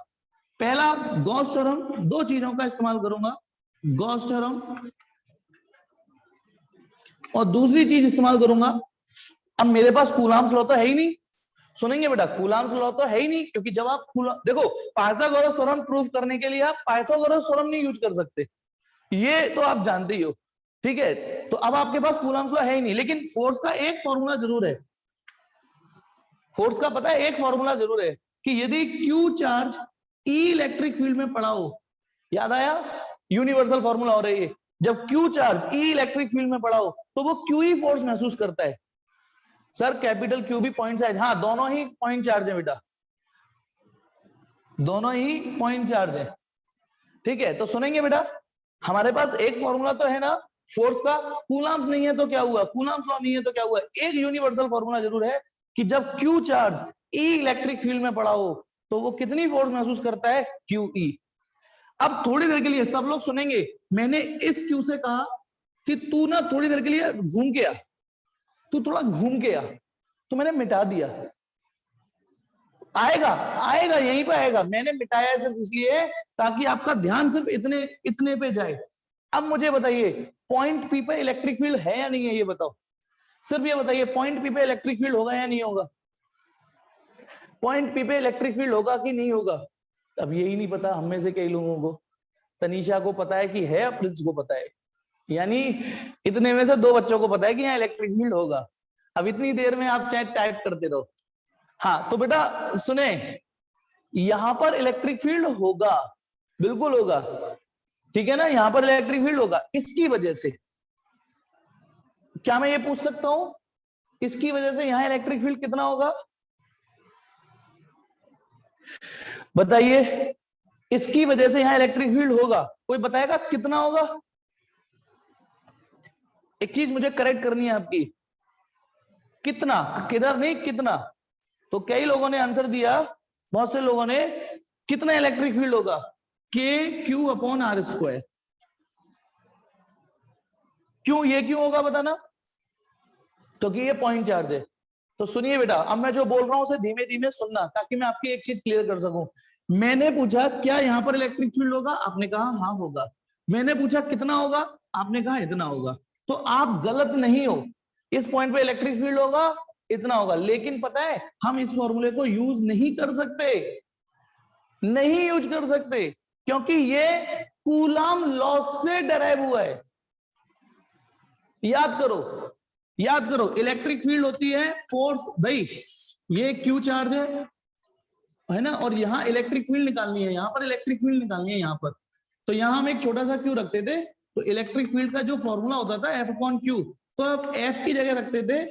पहला, गॉस थ्योरम, दो चीजों का इस्तेमाल करूंगा, गॉस थ्योरम, और दूसरी चीज इस्तेमाल करूंगा, अब मेरे पास कूलाम्स लॉ तो है ही नहीं, सुनेंगे बेटा, कूलाम्स लॉ तो है ही नहीं, क्योंकि जब आप देखो, पाइथागोरस थ्योरम प्रूव करने के लिए आप पाइथागोरस थ्योरम नहीं यूज कर सकते, ये तो आप जानते ही हो। ठीक है, तो अब आपके पास कूलाम्स लॉ है ही नहीं, लेकिन फोर्स का एक फॉर्मूला जरूर है, फोर्स का पता है एक फॉर्मूला जरूर है कि यदि Q charge E electric field में पड़ा हो, याद आया, यूनिवर्सल फॉर्मूला हो रही है, जब Q charge E electric field में पड़ा हो तो वो क्यू ही फोर्स महसूस करता है। सर कैपिटल क्यू भी पॉइंट चार्ज, हाँ दोनों ही पॉइंट चार्ज है बेटा, दोनों ही पॉइंट चार्ज है। ठीक है, तो सुनेंगे बेटा, हमारे पास एक फॉर्मूला तो है ना फोर्स का, कूलाम्स नहीं है तो क्या हुआ, कूलाम्स लॉ नहीं है तो क्या हुआ, एक यूनिवर्सल फॉर्मूला जरूर है कि जब Q charge E electric field में पड़ा हो तो वो कितनी फोर्स महसूस करता है, क्यू ई। अब थोड़ी देर के लिए सब लोग सुनेंगे, मैंने इस क्यू से कहा कि तू ना थोड़ी देर के लिए घूम के आ, तू थोड़ा घूम के आ, तो मैंने मिटा दिया, आएगा आएगा यहीं पे आएगा, मैंने मिटाया सिर्फ इसलिए ताकि आपका ध्यान सिर्फ इतने इतने पे जाए। अब मुझे बताइए, पॉइंट पी पे इलेक्ट्रिक फील्ड है या नहीं है, ये बताओ, सिर्फ ये बताइए, पॉइंट पी पे इलेक्ट्रिक फील्ड होगा या नहीं होगा, पॉइंट पी पे इलेक्ट्रिक फील्ड होगा कि नहीं होगा। अब यही नहीं पता हम में से कई लोगों को, तनीषा को पता है कि है, प्रिंस को पता है, यानी इतने में से दो बच्चों को पता है कि यहाँ इलेक्ट्रिक फील्ड होगा। अब इतनी देर में आप चैट टाइप करते रहो। हाँ तो बेटा सुने, यहां पर इलेक्ट्रिक फील्ड होगा, बिल्कुल होगा, ठीक है ना, यहां पर इलेक्ट्रिक फील्ड होगा, इसकी वजह से, क्या मैं ये पूछ सकता हूं, इसकी वजह से यहां इलेक्ट्रिक फील्ड कितना होगा, बताइए, इसकी वजह से यहां इलेक्ट्रिक फील्ड होगा, कोई बताएगा कितना होगा। एक चीज मुझे करेक्ट करनी है आपकी, कितना, किधर नहीं, कितना। तो कई लोगों ने आंसर दिया, बहुत से लोगों ने, कितना इलेक्ट्रिक फील्ड होगा, के क्यू अपॉन आर स्क्वायर। क्यों, ये क्यों होगा बताना, क्योंकि ये पॉइंट चार्ज है। तो सुनिए बेटा, अब मैं जो बोल रहा हूं उसे धीमे धीमे सुनना, ताकि मैं आपकी एक चीज क्लियर कर सकूं। मैंने पूछा क्या यहां पर इलेक्ट्रिक फील्ड होगा, आपने कहा हाँ होगा, मैंने पूछा कितना होगा, आपने कहा इतना होगा, तो आप गलत नहीं हो, इस पॉइंट पे इलेक्ट्रिक फील्ड होगा, इतना होगा, लेकिन पता है हम इस फॉर्मूले को यूज नहीं कर सकते, नहीं यूज कर सकते, क्योंकि ये कूलाम लॉ से डराइव हुआ है। याद करो, याद करो, इलेक्ट्रिक फील्ड होती है फोर्स, भाई ये क्यू चार्ज है ना, और यहां इलेक्ट्रिक फील्ड निकालनी है, यहां पर इलेक्ट्रिक फील्ड निकालनी है यहां पर, तो यहां हम एक छोटा सा क्यू रखते थे, तो इलेक्ट्रिक फील्ड का जो फॉर्मूला होता था एफ अपॉन क्यू, तो आप एफ की जगह रखते थे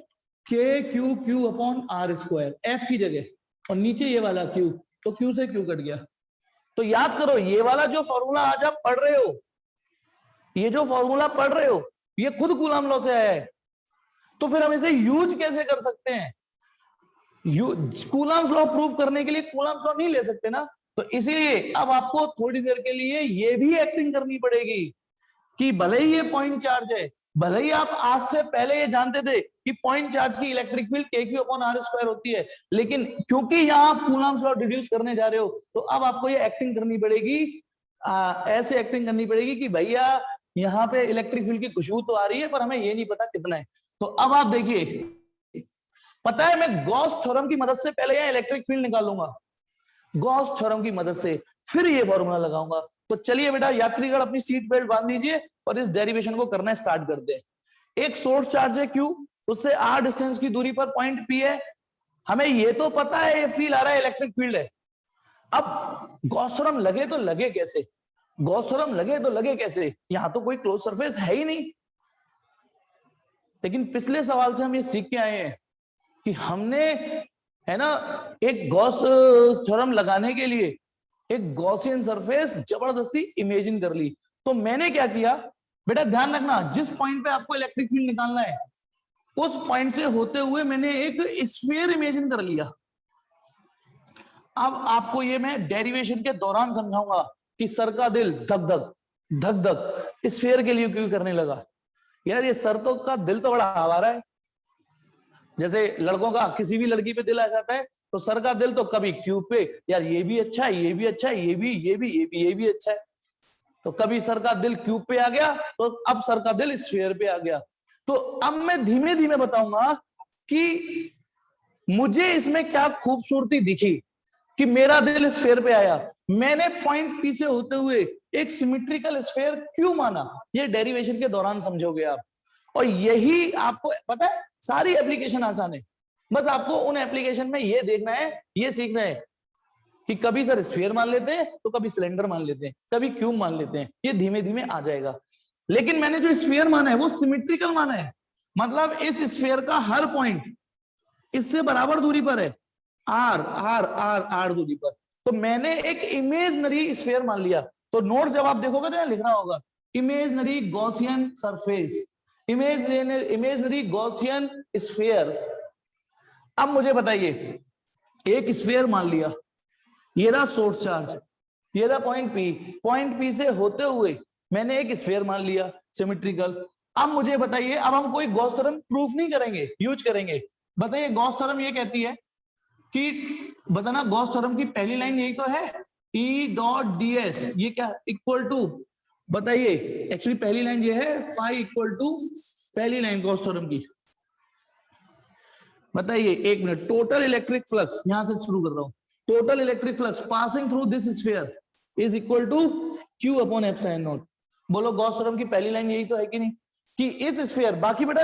के q q upon r square, F की जगह, और नीचे ये वाला क्यू, तो क्यू से क्यू कट गया। तो याद करो, ये वाला जो फॉर्मूला आज आप पढ़ रहे हो, ये जो फॉर्मूला पढ़ रहे हो, ये खुद कूलाम लॉ से आया है, तो फिर हम इसे यूज कैसे कर सकते हैं, कूलाम्स लॉ प्रूव करने के लिए कूलाम्स लॉ नहीं ले सकते ना, तो इसीलिए अब आपको थोड़ी देर के लिए ये भी एक्टिंग करनी पड़ेगी कि भले ही ये पॉइंट चार्ज है, भले ही आप आज से पहले ये जानते थे कि पॉइंट चार्ज की इलेक्ट्रिक फील्ड के क्यू अपॉन आर स्क्वायर होती है, लेकिन क्योंकि यहां आप कूलाम्स लॉ डिड्यूस करने जा रहे हो, तो अब आपको ये एक्टिंग करनी पड़ेगी, ऐसे एक्टिंग करनी पड़ेगी कि भैया यहाँ पे इलेक्ट्रिक फील्ड की खुशबू तो आ रही है, पर हमें ये नहीं पता कितना है। तो अब आप देखिए, पता है मैं गॉस थ्योरम की मदद से पहले यहां इलेक्ट्रिक फील्ड निकालूंगा, गॉस थ्योरम की मदद से, फिर ये फॉर्मूला लगाऊंगा। तो चलिए बेटा यात्रीगण अपनी सीट बेल्ट बांध दीजिए और इस डेरिवेशन को करना स्टार्ट कर दे। एक सोर्स चार्ज है क्यू, उससे आर डिस्टेंस की दूरी पर पॉइंट पी है, हमें ये तो पता है ये फील्ड आ रहा है, इलेक्ट्रिक फील्ड है। अब गॉस थ्योरम लगे तो लगे कैसे, गॉस थ्योरम लगे तो लगे कैसे, यहां तो कोई क्लोज सरफेस है ही नहीं। लेकिन पिछले सवाल से हम ये सीख के आए हैं कि हमने, है ना, एक गॉस थ्योरम लगाने के लिए एक गॉसियन सरफेस जबरदस्ती इमेजिन कर ली। तो मैंने क्या किया बेटा, ध्यान रखना, जिस पॉइंट पे आपको इलेक्ट्रिक फील्ड निकालना है, उस पॉइंट से होते हुए मैंने एक स्फीयर इमेजिन कर लिया। अब आपको ये मैं डेरिवेशन के दौरान समझाऊंगा कि सर का दिल धक धक धक धक स्फीयर के लिए क्यों करने लगा। यार ये सर तो का दिल तो बड़ा आवारा है। जैसे लड़कों का किसी भी लड़की पे दिल आ जाता है तो सर का दिल तो कभी क्यूब पे, यार ये भी अच्छा है, ये भी अच्छा है, ये भी अच्छा है। तो कभी सर का दिल क्यूब पे आ गया, तो अब सर का दिल स्फीयर पे आ गया। तो अब मैं धीमे धीमे बताऊंगा कि मुझे इसमें क्या खूबसूरती दिखी कि मेरा दिल स्फीयर पे आया। मैंने पॉइंट पी से होते हुए एक सिमेट्रिकल स्फीयर क्यों माना, ये डेरिवेशन के दौरान समझोगे आप। और यही आपको पता है, सारी एप्लीकेशन आसान है। बस आपको उन एप्लीकेशन में ये देखना है, ये सीखना है कि कभी सर स्फीयर मान लेते हैं, तो कभी सिलेंडर मान लेते हैं, कभी क्यूब मान लेते हैं। ये धीमे धीमे आ जाएगा। लेकिन मैंने जो स्फीयर माना है वो सिमेट्रिकल माना है, मतलब इस स्फीयर का हर पॉइंट इससे बराबर दूरी पर है, आर आर आर आर दूरी पर। तो मैंने एक इमेजनरी स्फीयर मान लिया। तो नोट जब आप देखोगे तो यहां लिखना होगा imaginary Gaussian surface, imaginary Gaussian sphere. अब मुझे बताइए, एक स्फीयर मान लिया, ये रहा सोर्स चार्ज, ये रहा पॉइंट पी से होते हुए मैंने एक स्फीयर मान लिया सिमेट्रिकल। अब मुझे बताइए, अब हम कोई गॉस थ्योरम प्रूफ नहीं करेंगे, यूज करेंगे। बताइए गॉस थ्योरम ये कहती है कि बताना, गॉस थ्योरम की पहली लाइन यही तो है, E डॉट ds ये क्या इक्वल टू, बताइए एक्चुअली पहली लाइन ये है फाई इक्वल टू, पहली लाइन गॉस थ्योरम की बताइए, एक मिनट, टोटल इलेक्ट्रिक फ्लक्स, यहां से शुरू कर रहा हूं, total electric flux passing through this sphere is equal to Q upon epsilon naught. बोलो गॉस थ्योरम की पहली लाइन यही तो है कि नहीं, कि इस स्फीयर, बाकी बेटा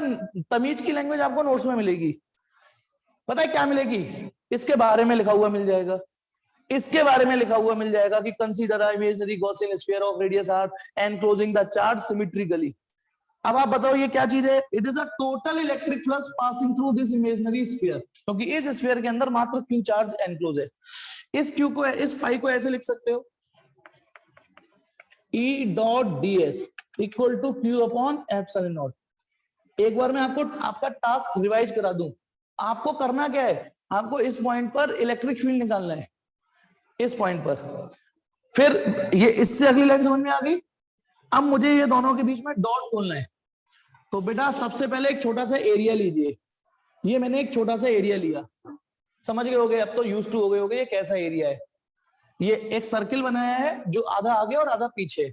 तमीज की लैंग्वेज आपको नोट्स में मिलेगी। पता है क्या मिलेगी, इसके बारे में लिखा हुआ मिल जाएगा, इसके बारे में लिखा हुआ मिल जाएगा कि consider a imaginary Gaussian sphere of radius r enclosing the charge symmetrically. अब आप बताओ ये क्या चीज है, it is a total electric flux passing through this imaginary sphere, क्योंकि इस स्फीयर के अंदर मात्र क्यू चार्ज एनक्लोज है। इस क्यू को, इस फाई को ऐसे लिख सकते हो, E dot ds equal to Q upon epsilon naught. एक बार मैं आपको आपका टास्क रिवाइज करा दूं, आपको करना क्या है, आपको इस पॉइंट पर इलेक्ट्रिक फील्ड निकालना है, इस पॉइंट पर। फिर ये इससे अगली लाइन समझ में आ गई। अब मुझे ये दोनों के बीच में डॉट खोलना है। तो बेटा सबसे पहले एक छोटा सा एरिया लीजिए, ये मैंने एक छोटा सा एरिया लिया, समझ गए होगे, अब तो यूज टू हो गए होगे ये कैसा एरिया है। ये एक सर्किल बनाया है जो आधा आगे और आधा पीछे।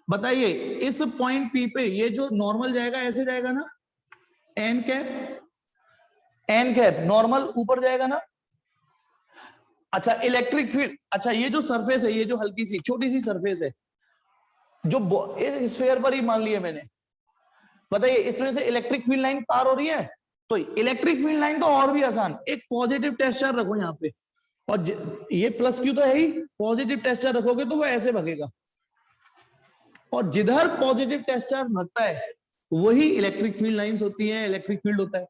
बताइए इस पॉइंट पी पे ये जो नॉर्मल जाएगा ऐसे जाएगा ना, एन कैप नॉर्मल ऊपर जाएगा ना। अच्छा इलेक्ट्रिक फील्ड, अच्छा ये जो सरफेस है, ये जो हल्की सी छोटी सी सरफेस है जो इस स्फीयर पर ही मान लिया मैंने, बताइए इसमें से इलेक्ट्रिक फील्ड लाइन पार हो रही है। तो इलेक्ट्रिक फील्ड लाइन तो और भी आसान, एक पॉजिटिव टेस्ट चार्ज रखो यहाँ पे, और ये प्लस क्यू तो है ही, पॉजिटिव टेस्ट चार्ज रखोगे तो वो ऐसे भगेगा, और जिधर पॉजिटिव टेस्ट चार्ज भगता है वही इलेक्ट्रिक फील्ड लाइंस होती हैं, इलेक्ट्रिक फील्ड होता है।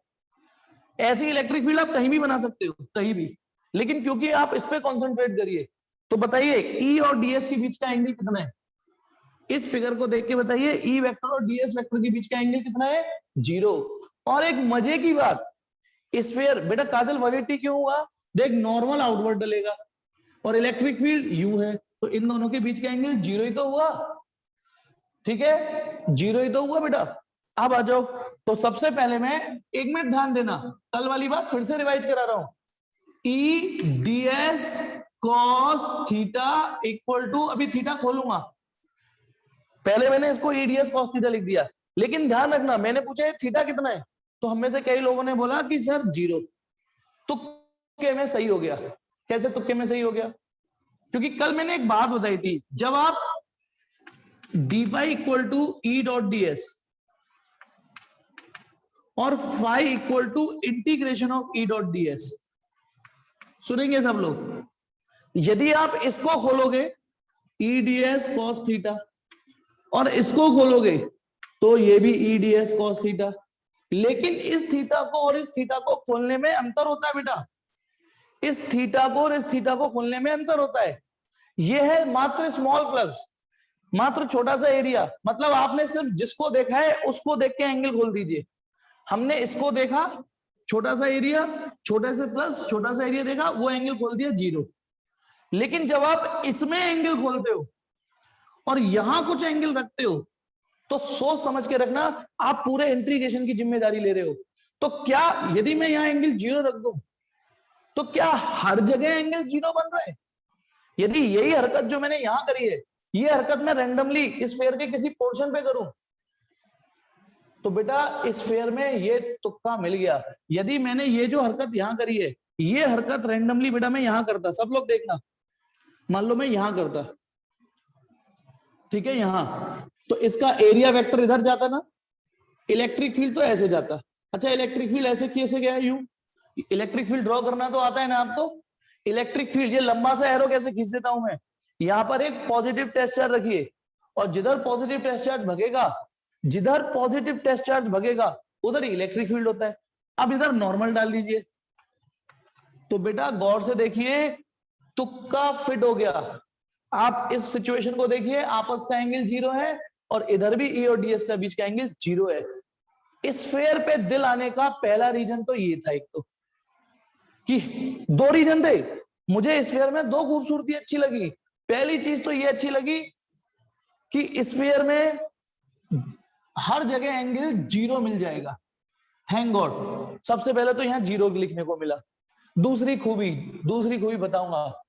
ऐसी इलेक्ट्रिक फील्ड आप कहीं भी बना सकते हो, कहीं भी, लेकिन क्योंकि आप इस पे कॉन्सेंट्रेट करिए। तो बताइए E और ds के बीच का एंगल कितना है, इस फिगर को देख के बताइए E वेक्टर और ds वेक्टर के बीच का एंगल कितना है, 0। और एक मजे की बात, स्फीयर बेटा काजल 180 क्यों हुआ, देख नॉर्मल आउटवर्ड डलेगा और इलेक्ट्रिक फील्ड यू है, तो इन दोनों के बीच का एंगल 0 ही तो हुआ, ठीक है 0 ही तो हुआ बेटा। अब आ जाओ, तो सबसे पहले मैं, एक मिनट ध्यान देना, कल वाली बात फिर से रिवाइज करा रहा हूं, E ds cos theta equal to, अभी थीटा खोलूंगा, पहले मैंने इसको E ds cos थीटा लिख दिया, लेकिन ध्यान रखना मैंने पूछा थीटा कितना है, तो हम में से कई लोगों ने बोला कि सर 0। तुक्के में सही हो गया। कैसे तुक्के में सही हो गया, क्योंकि कल मैंने एक बात बताई थी, जब आप d phi equal to E dot ds और phi equal to integration of E dot ds, सुनेंगे सब लोग, यदि आप इसको खोलोगे E ds cos थीटा और इसको खोलोगे तो ये भी E ds cos थीटा, लेकिन इस थीटा को और इस थीटा को खोलने में अंतर होता है बेटा, इस थीटा को और इस थीटा को खोलने में अंतर होता है। यह है मात्र स्मॉल फ्लक्स, मात्र छोटा सा एरिया, मतलब आपने सिर्फ जिसको देखा है उसको देख के एंगल खोल दीजिए। हमने इसको देखा, छोटा सा एरिया, छोटे से प्लस, छोटा सा एरिया देखा, वो एंगल खोल दिया 0। लेकिन जब आप इसमें एंगल खोलते हो और यहां कुछ एंगल रखते हो, तो सोच समझ के रखना, आप पूरे इंटीग्रेशन की जिम्मेदारी ले रहे हो। तो क्या यदि मैं यहां एंगल 0 रख दूं, तो क्या हर जगह एंगल 0 बन रहा है? यदि यही हरकत जो मैंने यहां करी है, ये हरकत मैं रैंडमली इस स्फीयर के किसी पोर्शन पे करूं, तो बेटा इस स्फीयर में ये तुक्का मिल गया। यदि मैंने ये जो हरकत यहां करी है, ये हरकत रैंडमली बेटा मैं यहां करता, सब लोग देखना, मान लो मैं यहां करता, ठीक है, यहां, तो इसका एरिया वेक्टर इधर जाता ना, इलेक्ट्रिक फील्ड तो ऐसे जाता। अच्छा, इलेक्ट्रिक फील्ड ऐसे कैसे गया? यूं इलेक्ट्रिक फील्ड ड्रॉ करना तो आता है ना आपको। इलेक्ट्रिक फील्ड, ये लंबा सा एरो कैसे खींच देता हूं मैं, यहां पर एक पॉजिटिव टेस्ट चार्ज रखिए, और जिधर पॉजिटिव टेस्ट चार्ज भगेगा, जिधर पॉजिटिव टेस्ट चार्ज भगेगा उधर इलेक्ट्रिक फील्ड होता है। अब इधर नॉर्मल डाल दीजिए, तो बेटा गौर से देखिए, तुक्का फिट हो गया। आप इस सिचुएशन को देखिए, आपस का एंगल 0 है और इधर भी ए और डीएस का बीच का एंगल 0 है। इस स्फीयर पे दिल आने का पहला रीजन तो ये था, एक तो कि दो रीजन थे मुझे इस स्फीयर में, दो खूबसूरती अच्छी लगी। पहली चीज तो ये अच्छी लगी कि इस स्फीयर में हर जगह एंगल 0 मिल जाएगा, थैंक गॉड। सबसे पहले तो यहां 0 लिखने को मिला। दूसरी खूबी बताऊंगा।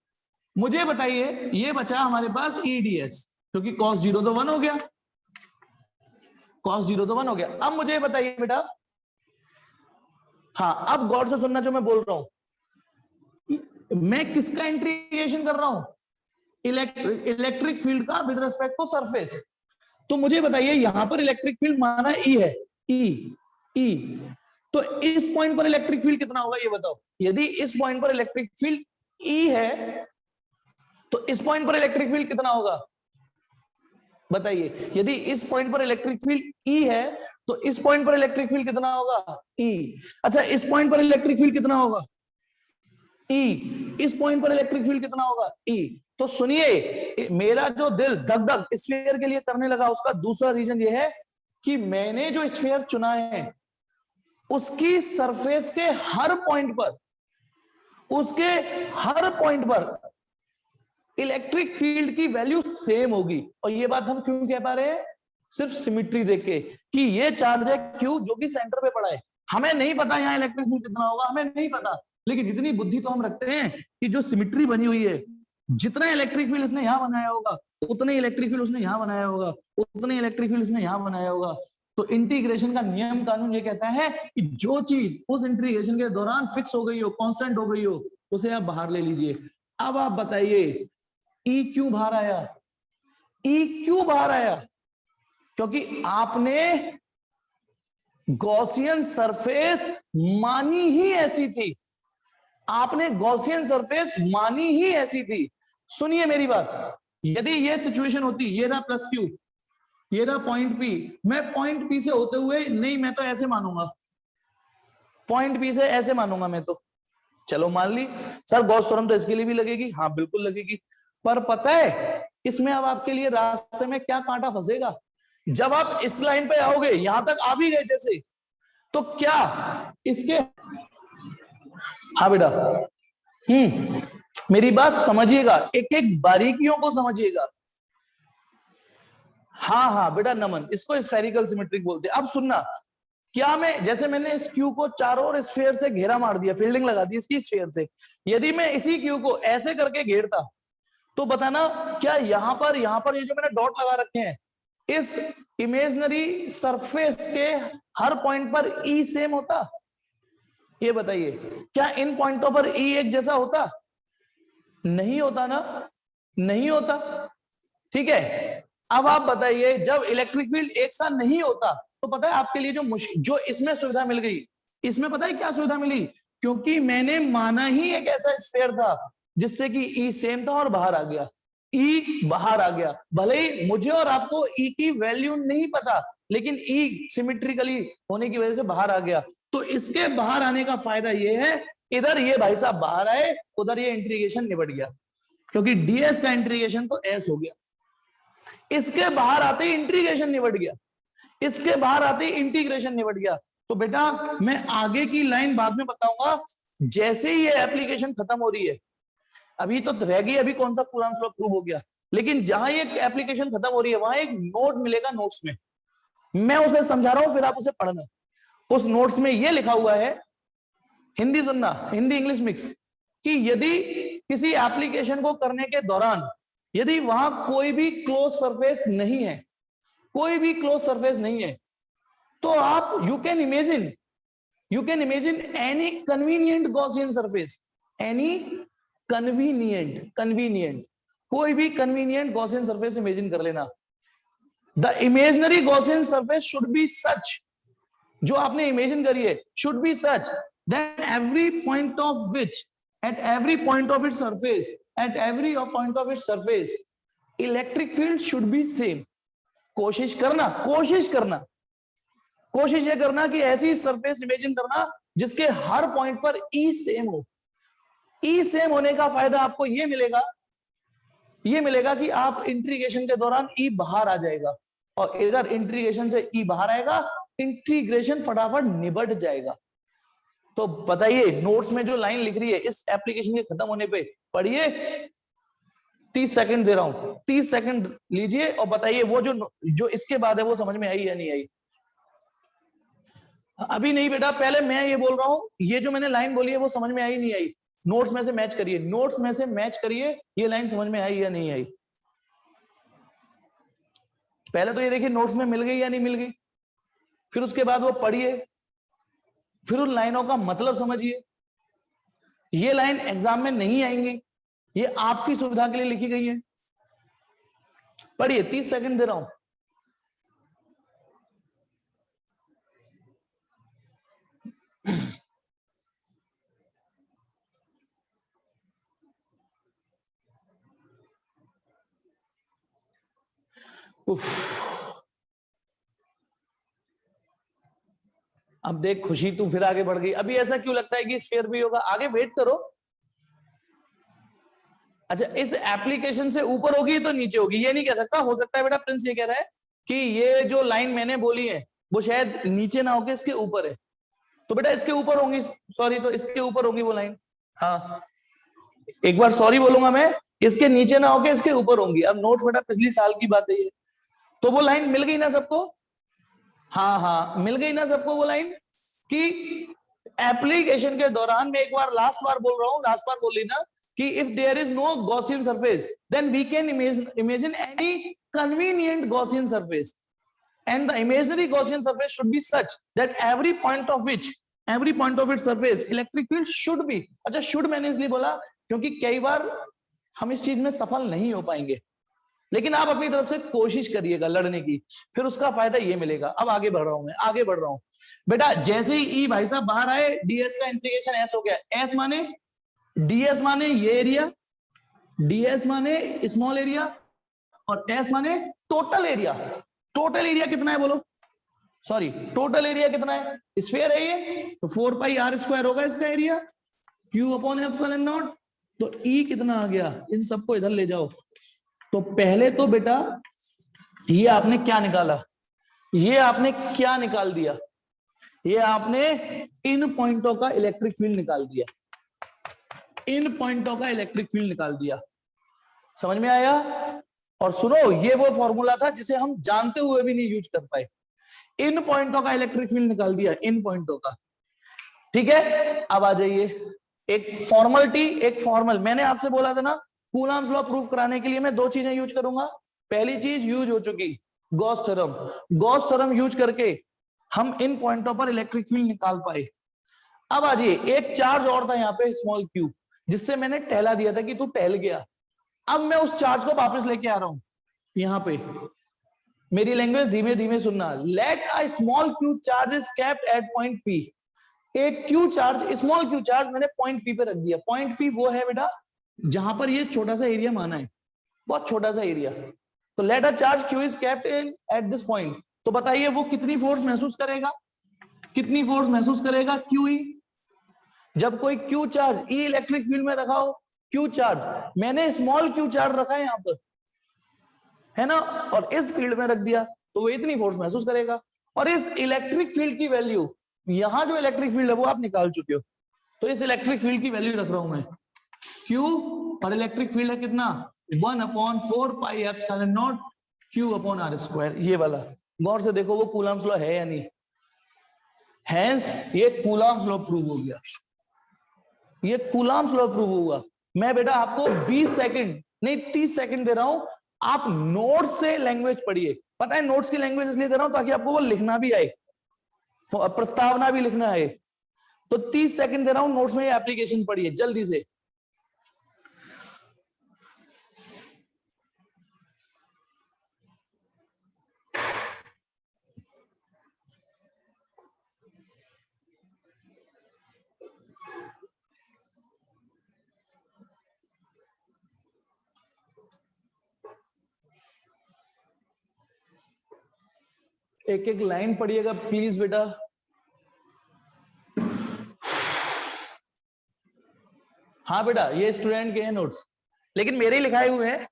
मुझे बताइए, ये बचा हमारे पास ईडीएस, क्योंकि cos 0 तो 1 हो गया, cos 0 तो 1 हो गया। अब मुझे बताइए बेटा, हाँ अब गौर से सुनना जो मैं बोल रहा हूं, मैं किसका इंटीग्रेशन कर रहा हूं? इलेक्ट्रिक फील्ड का विद रिस्पेक्ट टू सरफेस। तो मुझे बताइए, यहां पर इलेक्ट्रिक फील्ड माना ई है, ई, तो इस पॉइंट पर इलेक्ट्रिक फील्ड कितना होगा ये बताओ। यदि इस पॉइंट पर इलेक्ट्रिक फील्ड ई है, तो इस पॉइंट पर इलेक्ट्रिक फील्ड कितना होगा बताइए। यदि इस पॉइंट पर इलेक्ट्रिक फील्ड ई है, तो इस पॉइंट पर इलेक्ट्रिक फील्ड कितना होगा? ई। अच्छा, इस पॉइंट पर इलेक्ट्रिक फील्ड कितना होगा? ई। इस पॉइंट पर इलेक्ट्रिक फील्ड कितना होगा? ई। तो सुनिए, मेरा जो दिल धक धक स्फीयर के लिए करने लगा, उसका दूसरा रीजन ये है कि मैंने जो स्फीयर चुना है, उसकी सरफेस के हर पॉइंट पर, उसके हर पॉइंट पर इलेक्ट्रिक फील्ड की वैल्यू सेम होगी। और ये बात हम क्यों कह पा रहे हैं? सिर्फ सिमेट्री देख के, कि ये चार्ज है क्यू जो कि सेंटर पे पड़ा है। हमें नहीं पता यहाँ इलेक्ट्रिक फील्ड कितना होगा, हमें नहीं पता, लेकिन इतनी बुद्धि तो हम रखते हैं कि जो सिमेट्री बनी हुई है, जितना इलेक्ट्रिक फील्ड इसने यहाँ बनाया होगा, उतने इलेक्ट्रिक फील्ड उसने यहाँ बनाया होगा, उतने इलेक्ट्रिक फील्ड इसने यहाँ बनाया होगा। तो इंटीग्रेशन का नियम कानून ये कहता है कि जो चीज उस इंटीग्रेशन के दौरान फिक्स हो गई हो, कांस्टेंट हो गई हो, उसे आप बाहर ले लीजिए। अब आप बताइए, ई क्यों बाहर आया? ई क्यों बाहर आया? क्योंकि आपने गॉसियन सरफेस मानी ही ऐसी थी, आपने गॉसियन सरफेस मानी ही ऐसी थी। सुनिए मेरी बात, यदि ये सिचुएशन होती, ये रहा प्लस क्यू, ये रहा पॉइंट पी, मैं पॉइंट पी से होते हुए नहीं, मैं तो ऐसे मानूंगा, पॉइंट पी से ऐसे मानूंगा मैं तो। चलो मान ली सर गॉस थ्योरम तो इसके लिए भी लगेगी, हाँ बिल्कुल लगेगी, पर पता है इसमें अब आपके लिए रास्ते में क्या कांटा फंसेगा? जब आप इस लाइन पे आओगे, यहां तक आ भी गए जैसे, तो क्या इसके, हाँ बेटा, मेरी बात समझिएगा, एक एक बारीकियों को समझिएगा। हाँ हाँ बेटा नमन, इसको स्फेरिकल सिमेट्रिक बोलते हैं। अब सुनना, क्या मैं, जैसे मैंने इस क्यू को चारों ओर स्फीयर से घेरा मार दिया, फील्डिंग लगा दी इसकी स्फीयर से, यदि मैं इसी क्यू को ऐसे करके घेरता, तो बताना क्या यहां पर ये जो मैंने डॉट लगा रखे हैं, इस इमेजिनरी सरफेस के हर पॉइंट पर ई सेम होता? ये बताइए, क्या इन पॉइंटों पर ई एक जैसा होता? नहीं होता ना, नहीं होता, ठीक है। अब आप बताइए, जब इलेक्ट्रिक फील्ड एक साथ नहीं होता, तो पता है आपके लिए जो इसमें सुविधा मिल गई, इसमें पता है क्या सुविधा मिली? क्योंकि मैंने माना ही एक ऐसा स्फीयर था जिससे कि ई सेम था और बाहर आ गया, ई बाहर आ गया। भले ही मुझे और आपको ई की वैल्यू नहीं पता, लेकिन ई सिमेट्रिकली होने की वजह से बाहर आ गया। तो इसके बाहर आने का फायदा ये है, इधर ये भाई साहब बाहर आए, उधर ये इंटीग्रेशन निबट गया, क्योंकि डीएस का इंटीग्रेशन तो एस हो गया। इसके बाहर आते ही इंटीग्रेशन निबट गया, इसके बाहर आते ही इंटीग्रेशन निबट गया। तो बेटा मैं आगे की लाइन बाद में बताऊंगा, जैसे ही ये एप्लीकेशन खत्म हो रही है, अभी तो रह गई, अभी कौन सा कूलम्ब्स लॉ प्रूव हो गया, लेकिन जहां ये एप्लीकेशन खत्म हो रही है वहां एक नोट मिलेगा, नोट्स में मैं उसे समझा रहा हूं, फिर आप उसे पढ़ना। उस नोट्स में ये लिखा हुआ है, हिंदी सुनना, हिंदी इंग्लिश मिक्स, कि यदि किसी एप्लीकेशन को करने के दौरान यदि वहां कोई भी क्लोज सरफेस नहीं है, कोई भी क्लोज सरफेस नहीं है, तो आप you can imagine any convenient Gaussian surface, any convenient कोई भी कन्वीनियंट गॉसियन सरफेस इमेजिन कर लेना। The imaginary Gaussian surface should be such, जो आपने इमेजिन करी है should be such that every point of which at every point of its surface electric field should be same। कोशिश ये करना कि ऐसी सरफेस इमेजिन करना जिसके हर पॉइंट पर E सेम हो। E सेम होने का फायदा आपको ये मिलेगा कि आप इंटीग्रेशन के दौरान E बाहर आ जाएगा, और अगर इंटीग्रेशन से E बाहर आएगा, इंटीग्रेशन फटाफट निबट जाएगा। तो बताइए नोट्स में जो लाइन लिख रही है इस एप्लीकेशन के खत्म होने पे, पढ़िए, 30 सेकंड दे रहा हूं, 30 सेकंड लीजिए और बताइए वो जो इसके बाद है वो समझ में आई या नहीं आई। अभी नहीं बेटा, पहले मैं ये बोल रहा हूं, ये जो मैंने लाइन बोली है वो समझ में आई नहीं आई, नोट्स में से मैच करिए, ये लाइन समझ में आई या नहीं आई। पहले तो ये देखिए नोट्स में मिल गई या नहीं मिल गई, फिर उसके बाद वो पढ़िए, फिर उन लाइनों का मतलब समझिए। ये लाइन एग्जाम में नहीं आएंगी, ये आपकी सुविधा के लिए लिखी गई है। पढ़िए, 30 सेकंड दे रहा हूं। अब देख खुशी, तू फिर आगे बढ़ गई। अभी ऐसा क्यों लगता है कि स्फीयर भी होगा? आगे वेट करो। अच्छा, इस एप्लीकेशन से ऊपर होगी तो नीचे होगी ये नहीं कह सकता। हो सकता है बेटा, प्रिंस ये कह रहा है कि ये जो लाइन मैंने बोली है वो शायद नीचे ना होके इसके ऊपर है, तो बेटा इसके ऊपर होंगी, सॉरी, तो इसके ऊपर होगी वो लाइन। हाँ, एक बार सॉरी बोलूंगा मैं, इसके नीचे ना होके इसके ऊपर होंगी। अब नोट्स बेटा पिछली साल की बात है ये, तो वो लाइन मिल गई ना सबको? हाँ, मिल गई ना सबको वो लाइन कि एप्लीकेशन के दौरान, मैं एक बार लास्ट बार बोल रही ना, कि if there is no Gaussian surface then we can imagine any convenient Gaussian surface, and the imaginary Gaussian surface should be such that every point of its surface electric field should be। अच्छा, should मैंने इसलिए बोला क्योंकि कई बार हम इस चीज में सफल नहीं हो पाएंगे, लेकिन आप अपनी तरफ से कोशिश करिएगा लड़ने की, फिर उसका फायदा ये मिलेगा। अब आगे बढ़ रहा हूं बेटा। जैसे ही ई भाई साहब बाहर आए, डीएस का इंटीग्रेशन एस हो गया। एस माने, डीएस माने ये एरिया, डीएस माने स्मॉल एरिया, और एस माने टोटल एरिया। टोटल एरिया कितना है बोलो? सॉरी, टोटल एरिया कितना है? स्फीयर है ये, तो 4 पाई आर स्क्वायर होगा इसका area, Q upon epsilon not. तो ई कितना आ गया? इन सबको इधर ले जाओ। तो पहले तो बेटा ये आपने क्या निकाला? ये आपने क्या निकाल दिया? ये आपने इन पॉइंटों का इलेक्ट्रिक फील्ड निकाल दिया। इन पॉइंटों का इलेक्ट्रिक फील्ड निकाल दिया। समझ में आया? और सुनो, ये वो फॉर्मूला था जिसे हम जानते हुए भी नहीं यूज कर पाए। इन पॉइंटों का इलेक्ट्रिक फील्ड निकाल दिया, इन पॉइंटों का। ठीक है, अब आ जाइए एक फॉर्मल। मैंने आपसे बोला था ना, कूलम्ब्स लॉ प्रूफ कराने के लिए मैं 2 चीजें यूज करूंगा। पहली चीज यूज हो चुकी, Gauss theorem. Gauss theorem use करके हम इन पॉइंटों पर इलेक्ट्रिक फील्ड निकाल पाए। अब आ जाइए, एक चार्ज और था यहाँ पे, स्मॉल क्यू, जिससे मैंने टहला दिया था कि तू टहल गया। अब मैं उस चार्ज को वापस लेके आ रहा हूं यहाँ पे। मेरी लैंग्वेज धीमे धीमे सुनना। Let a small q charge is kept at point p. एक q charge, small q charge मैंने पॉइंट पी पे रख दिया। पॉइंट पी वो है बेटा जहां पर ये छोटा सा एरिया माना है, बहुत छोटा सा एरिया। तो let a charge q is kept in at this point. तो बताइए वो कितनी फोर्स महसूस करेगा? Q E. जब कोई q charge E electric field में रखा हो, क्यू चार्ज, मैंने स्मॉल क्यू चार्ज रखा है यहां पर, है ना, और इस फील्ड में रख दिया, तो वो इतनी फोर्स महसूस करेगा। और इस इलेक्ट्रिक फील्ड की वैल्यू यहां जो इलेक्ट्रिक फील्ड है वो आप निकाल चुके हो, तो इस इलेक्ट्रिक फील्ड की वैल्यू रख रहा हूं मैं Q, और इलेक्ट्रिक फील्ड है कितना 1/4πε0 Q/r², ये वाला। गौर से देखो वो कूलम्ब्स लॉ है या नहीं, हैंस ये कूलम्ब्स लॉ प्रूव हो गया, ये कूलम्ब्स लॉ प्रूव हुआ। मैं बेटा आपको 20 सेकंड नहीं 30 सेकंड दे रहा हूं, आप नोट्स से लैंग्वेज पढ़िए। पता है नोट्स की लैंग्वेज इसलिए दे रहा हूं ताकि आपको वो लिखना भी आए, प्रस्तावना भी लिखना है। तो 30 सेकंड दे रहा हूं, नोट्स में ये एप्लीकेशन पढ़िए जल्दी से। एक एक लाइन पढ़िएगा प्लीज बेटा। हाँ बेटा ये स्टूडेंट के हैं नोट्स, लेकिन मेरे ही लिखाए हुए हैं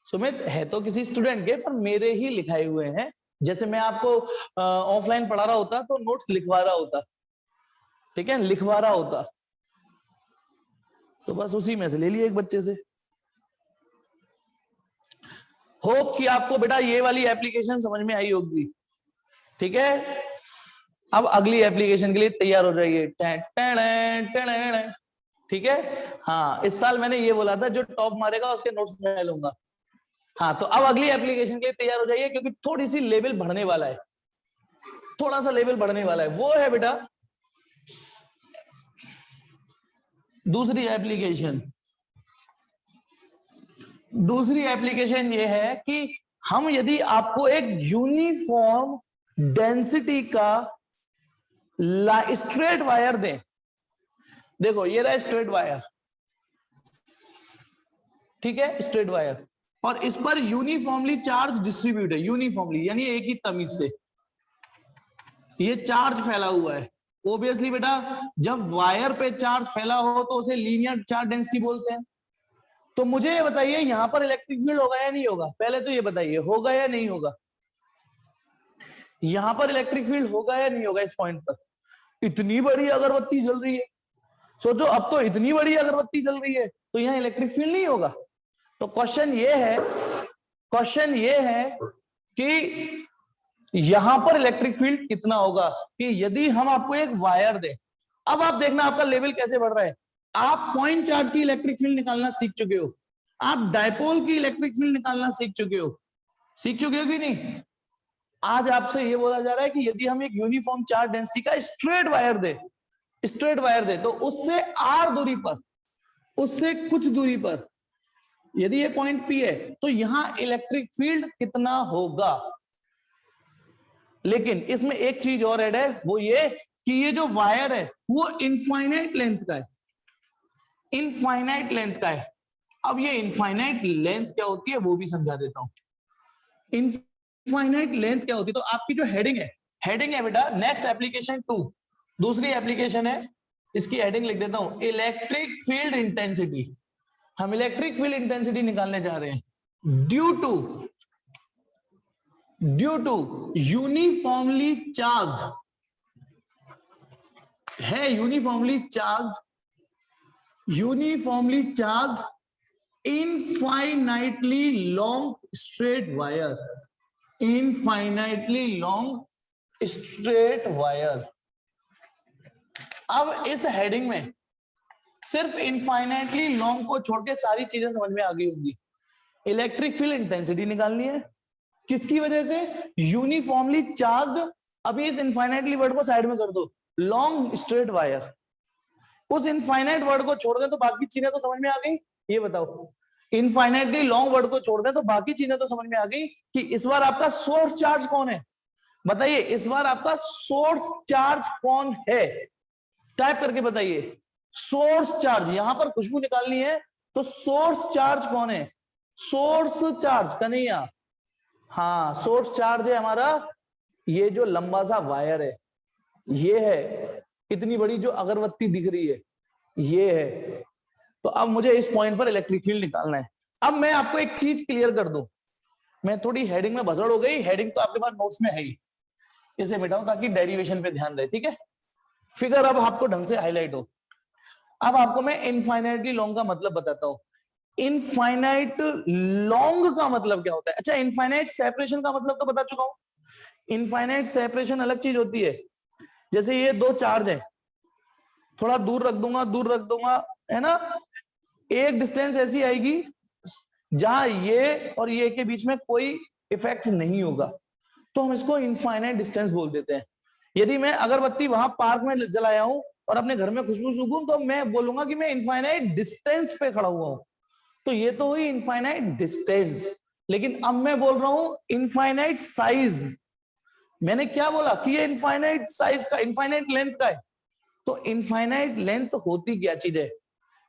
सुमित, है तो किसी स्टूडेंट के पर मेरे ही लिखाए हुए हैं। जैसे मैं आपको ऑफलाइन पढ़ा रहा होता तो नोट्स लिखवा रहा होता, ठीक है, लिखवा रहा होता, तो बस उसी में से ले लिए एक बच्चे से। होप कि आपको बेटा ये वाली एप्लीकेशन समझ में आई होगी, ठीक है। अब अगली एप्लीकेशन के लिए तैयार हो जाइए, ठीक है। हाँ इस साल मैंने ये बोला था जो टॉप मारेगा उसके नोट्स मैं लूंगा। हाँ तो अब अगली एप्लीकेशन के लिए तैयार हो जाइए, क्योंकि थोड़ी सी लेवल बढ़ने वाला है, थोड़ा सा लेवल बढ़ने वाला है। वो है बेटा दूसरी एप्लीकेशन। दूसरी एप्लीकेशन ये है कि हम यदि आपको एक यूनिफॉर्म डेंसिटी का स्ट्रेट वायर दें, देखो ये रहा स्ट्रेट वायर, ठीक है, स्ट्रेट वायर, और इस पर यूनिफॉर्मली चार्ज डिस्ट्रीब्यूट है, यूनिफॉर्मली यानी एक ही तमीज से ये चार्ज फैला हुआ है। ओब्वियसली बेटा जब वायर पे चार्ज फैला हो तो उसे लीनियर चार्ज डेंसिटी बोलते हैं। तो मुझे ये बताइए यहां पर इलेक्ट्रिक फील्ड होगा या नहीं होगा, पहले तो ये बताइए होगा या नहीं होगा, यहां पर इलेक्ट्रिक फील्ड होगा या नहीं होगा। इस पॉइंट पर इतनी बड़ी अगरबत्ती जल रही है, सोचो अब तो इतनी बड़ी अगरबत्ती जल रही है तो यहाँ इलेक्ट्रिक फील्ड नहीं होगा। तो क्वेश्चन ये है कि यहां पर इलेक्ट्रिक फील्ड कितना होगा, कि यदि हम आपको एक वायर दें। अब आप देखना आपका लेवल कैसे बढ़ रहा है, आप पॉइंट चार्ज की इलेक्ट्रिक फील्ड निकालना सीख चुके हो, आप डायपोल की इलेक्ट्रिक फील्ड निकालना सीख चुके हो कि नहीं। आज आपसे ये बोला जा रहा है कि यदि हम एक यूनिफॉर्म चार्ज डेंसिटी का स्ट्रेट वायर दे तो उससे आर दूरी पर, उससे कुछ दूरी पर यदि ये पॉइंट पी है तो यहां इलेक्ट्रिक फील्ड कितना होगा। लेकिन इसमें एक चीज और ऐड है, वो ये कि ये जो वायर है वो इनफाइनाइट लेंथ का है, इनफाइनाइट लेंथ का है। अब ये इनफाइनाइट लेंथ क्या होती है वो भी समझा देता हूं। इनफाइनाइट लेंथ क्या होती है, तो आपकी जो हेडिंग है बेटा नेक्स्ट एप्लीकेशन 2, दूसरी एप्लीकेशन है, इसकी हेडिंग लिख देता हूं इलेक्ट्रिक फील्ड इंटेंसिटी। हम इलेक्ट्रिक फील्ड इंटेंसिटी निकालने जा रहे हैं ड्यू टू यूनिफॉर्मली चार्ज्ड है, uniformly charged infinitely long straight wire, अब इस हेडिंग में सिर्फ इनफाइनाइटली लॉन्ग को छोड़ के सारी चीजें समझ में आ गई होंगी। इलेक्ट्रिक फील्ड इंटेंसिटी निकालनी है, किसकी वजह से, यूनिफॉर्मली चार्ज्ड। अभी इस इनफाइनाइटली वर्ड को साइड में कर दो, लॉन्ग स्ट्रेट वायर, उस इनफाइनाइट वर्ड को छोड़ दें तो बाकी चीजें तो समझ में आ गई। ये बताओ इनफाइनाइटली लॉन्ग वर्ड को छोड़ दें तो बाकी चीजें तो समझ में आ गई कि इस बार आपका सोर्स चार्ज कौन है, बताइए इस बार आपका सोर्स चार्ज कौन है, टाइप करके बताइए। सोर्स चार्ज, यहां पर खुशबू निकालनी है तो सोर्स चार्ज कौन है, सोर्स चार्ज कन्हैया, हाँ सोर्स चार्ज है हमारा ये जो लंबा सा वायर है, ये है इतनी बड़ी जो अगरबत्ती दिख रही है, ये है। तो अब मुझे इस पॉइंट पर इलेक्ट्रिक फील्ड निकालना है। अब मैं आपको एक चीज क्लियर कर दूं, मैं थोड़ी हेडिंग में भसड़ हो गई, हेडिंग तो आपके पास नोट्स में है ही, इसे मिटाओ ताकि डेरिवेशन पे ध्यान रहे, ठीक है। फिगर अब आपको ढंग से हाईलाइट हो। अब आपको मैं इनफाइनाइटली लॉन्ग का मतलब बताता हूं। इनफाइनाइट लॉन्ग का मतलब क्या होता है? अच्छा, इनफाइनाइट सेपरेशन का मतलब तो बता चुका हूं। इनफाइनाइट सेपरेशन अलग चीज होती है। जैसे ये दो चार्ज है, थोड़ा दूर रख दूंगा, दूर रख दूंगा, है ना, एक डिस्टेंस ऐसी आएगी जहां ये और ये के बीच में कोई इफेक्ट नहीं होगा, तो हम इसको इनफाइनाइट डिस्टेंस बोल देते हैं। यदि मैं अगरबत्ती वहां पार्क में जलाया हूं और अपने घर में खुशबू सूंघूं, तो मैं बोलूंगा कि मैं इनफाइनाइट डिस्टेंस पे खड़ा हुआ हूं। तो ये तो हुई इनफाइनाइट डिस्टेंस। लेकिन अब मैं बोल रहा हूं इनफाइनाइट साइज। मैंने क्या बोला कि ये इनफाइनाइट साइज का, इनफाइनाइट लेंथ का है। तो इनफाइनाइट लेंथ होती क्या चीज है?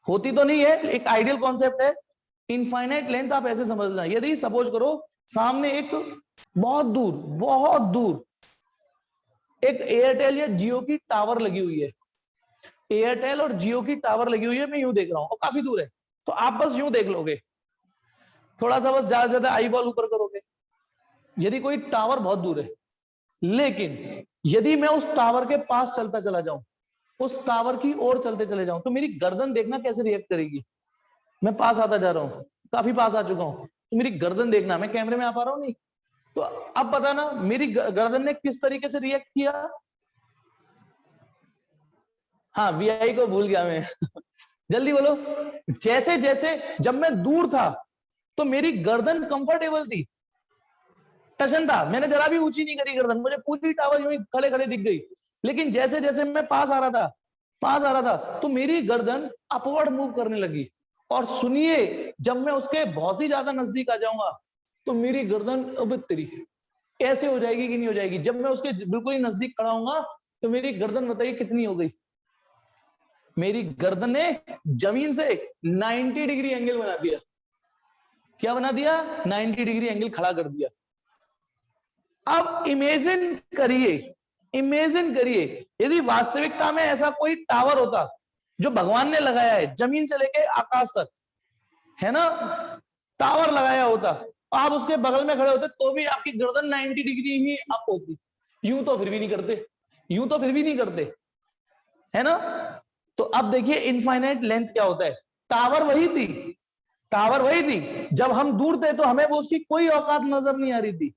होती तो नहीं है, एक आइडियल कॉन्सेप्ट है। इनफाइनाइट लेंथ आप ऐसे समझना, यदि सपोज करो सामने एक बहुत दूर एक एयरटेल या जियो की टावर लगी हुई है। एयरटेल और जियो की टावर लगी हुई है, मैं यूं देख रहा हूं और काफी दूर है, तो आप बस यूं देख लोगे, थोड़ा सा बस ज्यादा से ज्यादा आई बॉल ऊपर करोगे, यदि कोई टावर बहुत दूर है। लेकिन यदि मैं उस टावर के पास चलता चला जाऊं, उस टावर की ओर चलते चले जाऊं, तो मेरी गर्दन देखना कैसे रिएक्ट करेगी। मैं पास आता जा रहा हूं, काफी पास आ चुका हूं, तो मेरी गर्दन देखना, मैं कैमरे में आ पा रहा हूं नहीं? तो अब पता ना मेरी गर्दन ने किस तरीके से रिएक्ट किया। हाँ, वीआई को भूल गया मैं जल्दी बोलो। जैसे जैसे जब मैं दूर था तो मेरी गर्दन कंफर्टेबल थी, टशन था, मैंने जरा भी ऊंची नहीं करी गर्दन, मुझे पूरी टावर यूं ही खड़े खड़े दिख गई। लेकिन जैसे जैसे मैं पास आ रहा था, तो मेरी गर्दन अपवर्ड मूव करने लगी। और सुनिए, जब मैं उसके बहुत ही ज्यादा नजदीक आ जाऊंगा, तो मेरी गर्दन अब तेरी ऐसे हो जाएगी कि नहीं हो जाएगी। जब मैं उसके बिल्कुल ही नजदीक खड़ा हूंगा, तो मेरी गर्दन बताइए कितनी हो गई। मेरी गर्दन ने जमीन से 90 डिग्री एंगल बना दिया। क्या बना दिया? 90 डिग्री एंगल खड़ा कर दिया। अब इमेजिन करिए यदि वास्तविकता में ऐसा कोई टावर होता जो भगवान ने लगाया है जमीन से लेके आकाश तक, है ना, टावर लगाया होता, आप उसके बगल में खड़े होते तो भी आपकी गर्दन 90 डिग्री ही अप होती। यूं तो फिर भी नहीं करते, यूं तो फिर भी नहीं करते, है ना। तो अब देखिए इनफाइनाइट लेंथ क्या होता है। टावर वही थी, टावर वही थी, जब हम दूर थे तो हमें वो उसकी कोई औकात नजर नहीं आ रही थी।